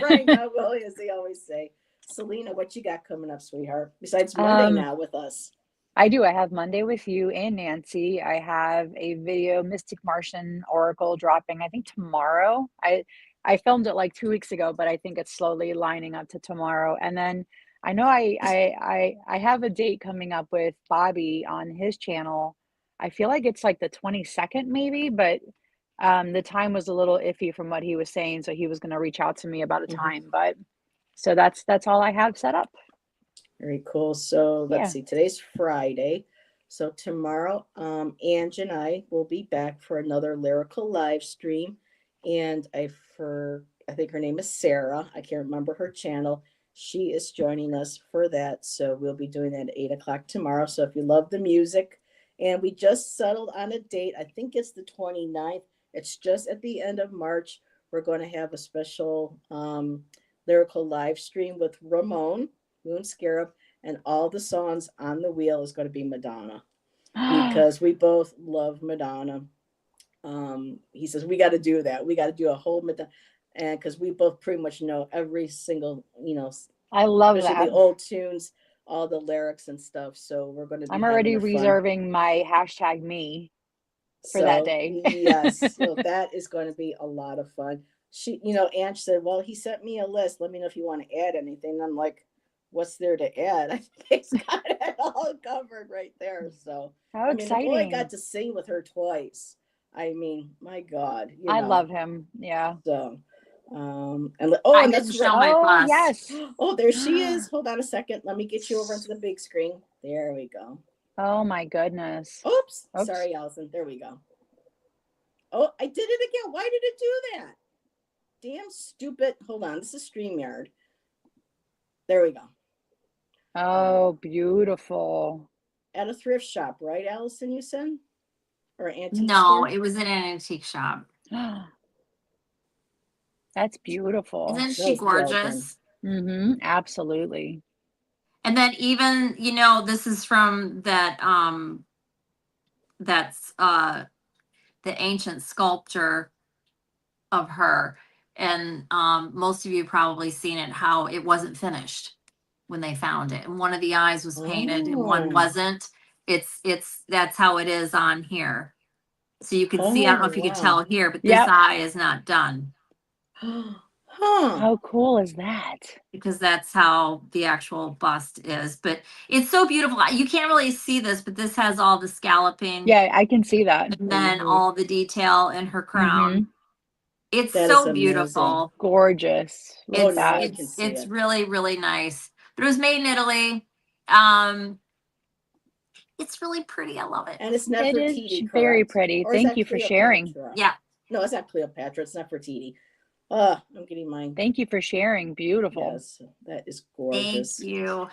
Right now, Willie, as they always say. Celina, what you got coming up, sweetheart? Besides Monday now with us. I do. I have Monday with you and Nancy. I have a video Mystic Martian Oracle dropping, I think tomorrow. I filmed it like 2 weeks ago, but I think it's slowly lining up to tomorrow. And then I know I have a date coming up with Bobby on his channel. I feel like it's like the 22nd maybe, but the time was a little iffy from what he was saying, so he was going to reach out to me about a time. But so that's all I have set up. Very cool. So let's Yeah. see. Today's Friday. So tomorrow, Ange and I will be back for another lyrical live stream. And I think her name is Sarah. I can't remember her channel. She is joining us for that. So we'll be doing that at 8 o'clock tomorrow. So if you love the music, and we just settled on a date, I think it's the 29th. It's just at the end of March. We're going to have a special lyrical live stream with Ramon Moon Scarab, and all the songs on the wheel is going to be Madonna, because we both love Madonna. He says we got to do that. We got to do a whole Madonna, and because we both pretty much know every single, I love especially that. the old tunes, all the lyrics and stuff. So we're going to be I'm having already a fun. reserving my #me for that day. Yes, so that is going to be a lot of fun. She, Ange said, well, he sent me a list. Let me know if you want to add anything. And I'm like, what's there to add? I think he's got it all covered right there. So, How I mean, the boy exciting. got to sing with her twice. I mean, my God, I love him. Yeah. So, and I and didn't that's show right. my Oh, plus. yes. Oh, there she is. Hold on a second. Let me get you over into the big screen. There we go. Oh my goodness. Oops. Oops. Sorry, Allyson. There we go. Oh, I did it again. Why did it do that? Damn stupid. Hold on. This is StreamYard. There we go. Oh, beautiful. At a thrift shop, right, Allyson, you said? Or an antique No, store? it was in an antique shop. That's beautiful. Isn't That she was well done. gorgeous? Absolutely. And then even, this is from that that's the ancient sculpture of her. And most of you probably seen it, how it wasn't finished when they found it. And one of the eyes was painted and one Oh. wasn't. That's how it is on here. So you can see, I don't know if you could wow. tell here, but this Yep. eye is not done Huh. How cool is that? because that's how the actual bust is. But it's so beautiful. You can't really see this, but this has all the scalloping. Yeah, I can see that. And then Mhm. all the detail in her crown. It's That is so amazing. beautiful. Gorgeous. Look Oh, at now that. I can see It's it. really, really nice. But it was made in Italy. It's really pretty. I love it. And it's It is Nefertiti, very correct? pretty. Or is Thank that you for sharing. Cleopatra? Yeah. No, it's not Cleopatra. It's Nefertiti. I'm getting mine. Thank you for sharing. Beautiful. Yes, that is Thank gorgeous. you.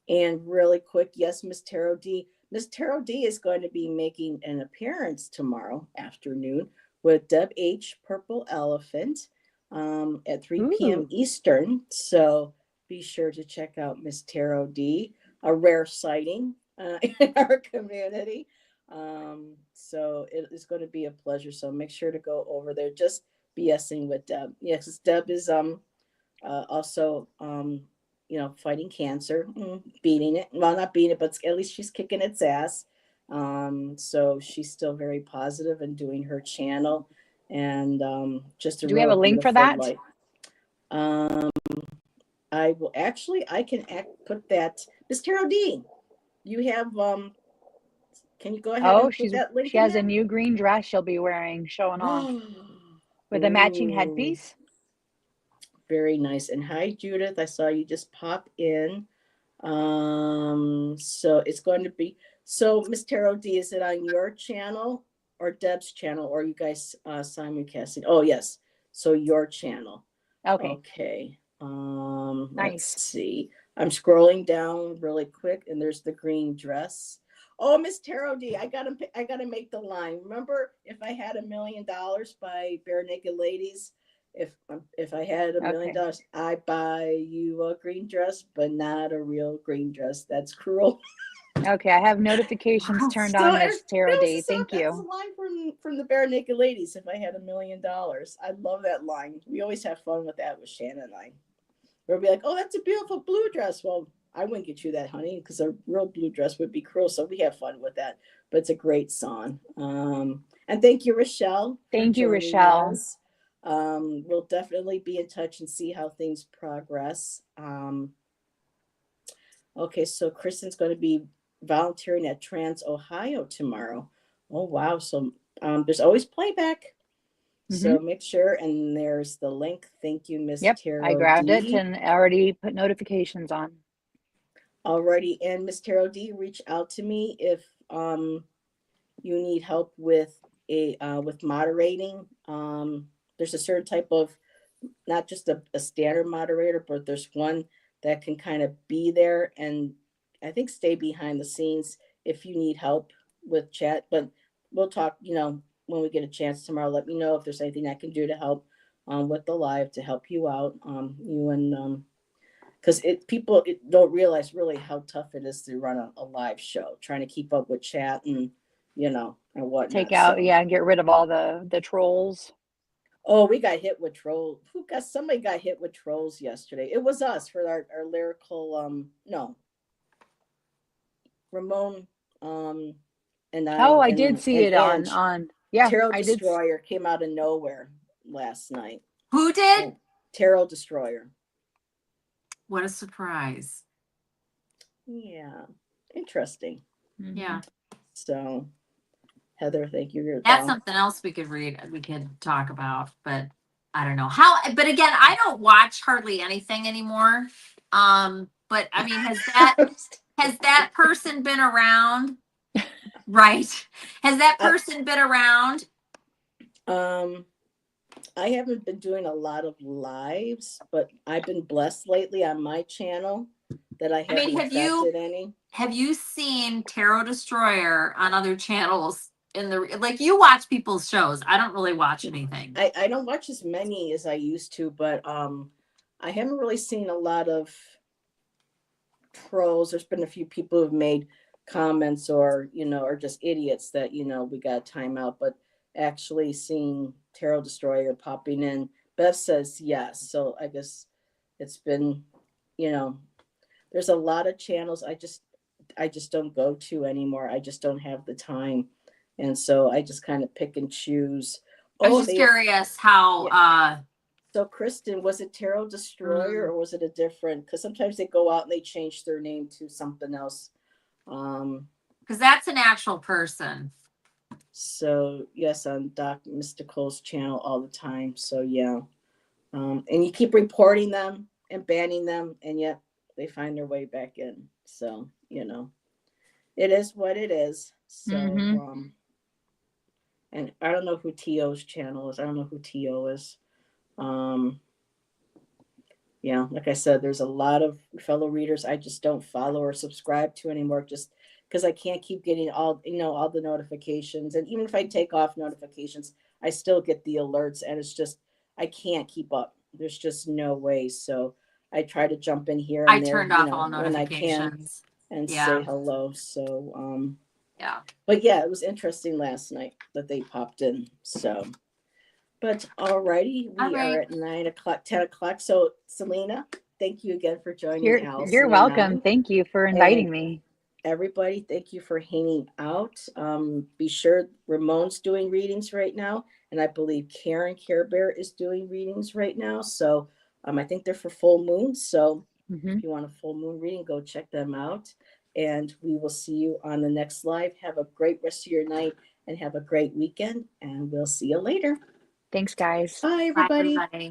And really quick, yes, Miss Tarot D. Miss Tarot D is going to be making an appearance tomorrow afternoon with Deb H. Purple Elephant at 3 p.m. Ooh. Eastern. So be sure to check out Miss Tarot D, a rare sighting in our community. So it is going to be a pleasure. So make sure to go over there. Just BSing with Deb. Yes, Deb is also fighting cancer, beating it. Well, not beating it, but at least she's kicking its ass. So she's still very positive and doing her channel, and just a Do we have a link for that? light. I will actually. I can put that. Miss Tarot D, you have. Can you go ahead and put that link? She has a new green dress she'll be wearing, showing off with a matching headpiece. Very nice. And hi, Judith. I saw you just pop in. So it's going to be, so Miss Tarot D, is it on your channel or Deb's channel, or you guys simulcasting? Oh, yes. So your channel. Okay. Nice. Let's see. I'm scrolling down really quick, and there's the green dress. Oh, Miss Tarot D, I gotta make the line. Remember, if I had $1 million by Bare Naked Ladies, if I had $1 million, I buy you a green dress, but not a real green dress. That's cruel. Okay, I have notifications turned on, Miss Tarot D. Thank you. That's a line from the Bare Naked Ladies. If I had $1 million, I love that line. We always have fun with that with Shannon and I. We'll be like, "Oh, that's a beautiful blue dress." Well, I wouldn't get you that, honey, because a real blue dress would be cruel. So we have fun with that. But it's a great song. And thank you, Rochelle. Thank you, Rochelle. Us. We'll definitely be in touch and see how things progress. Okay, so Kristen's going to be volunteering at Trans Ohio tomorrow. Oh, wow. So there's always playback. So make sure, and there's the link. Thank you, Miss Tarot D. I grabbed it and already put notifications on. Alrighty, and Miss Tarot D, reach out to me if you need help with moderating. There's a certain type of, not just a standard moderator, but there's one that can kind of be there and I think stay behind the scenes if you need help with chat. But we'll talk, when we get a chance tomorrow. Let me know if there's anything I can do to help with the live, to help you out, you and because people don't realize really how tough it is to run a live show, trying to keep up with chat and and whatnot. Take out, and get rid of all the trolls. Oh, we got hit with trolls. Somebody got hit with trolls yesterday. It was us for our lyrical Ramon and I. Oh, I did see it on Tarot Destroyer came out of nowhere last night. Who did? Tarot Destroyer. What a surprise. Yeah. Interesting. Yeah. So, Heather, thank you. That's something else we could talk about, but I don't know how. But again, I don't watch hardly anything anymore. But I mean, has that Has that person been around? Right. Has that person been around? I haven't been doing a lot of lives, but I've been blessed lately on my channel that I haven't affected any. Have you seen Tarot Destroyer on other channels in the, like, you watch people's shows? I don't really watch anything. I don't watch as many as I used to, but I haven't really seen a lot of trolls. There's been a few people who've made comments or, or just idiots that, we got time out, but actually seeing Tarot Destroyer popping in, Bev says yes. So I guess it's been, there's a lot of channels I just don't go to anymore. I just don't have the time. And so I just kind of pick and choose. I was just curious how So Kristen, was it Tarot Destroyer or was it a different? Because sometimes they go out and they change their name to something else. Because that's an actual person. So yes, on Doc Mystical's channel all the time. So yeah, and you keep reporting them and banning them, and yet they find their way back in. So it is what it is. So and I don't know who T.O.'s channel is. I don't know who T.O. is. Yeah, like I said, there's a lot of fellow readers I just don't follow or subscribe to anymore, just because I can't keep getting all the notifications. And even if I take off notifications, I still get the alerts, and it's just I can't keep up. There's just no way. So I try to jump in here and I turned off all notifications when I can and say hello. So yeah. But yeah, it was interesting last night that they popped in. So but alrighty, we are at 9 o'clock, 10 o'clock. So Celina, thank you again for joining Allyson. You're welcome. Thank you for inviting me. Everybody, thank you for hanging out. Be sure Ramon's doing readings right now, and I believe Karen Care Bear is doing readings right now. So I think they're for full moon. So if you want a full moon reading, go check them out. And we will see you on the next live. Have a great rest of your night and have a great weekend. And we'll see you later. Thanks, guys. Bye, everybody. Bye.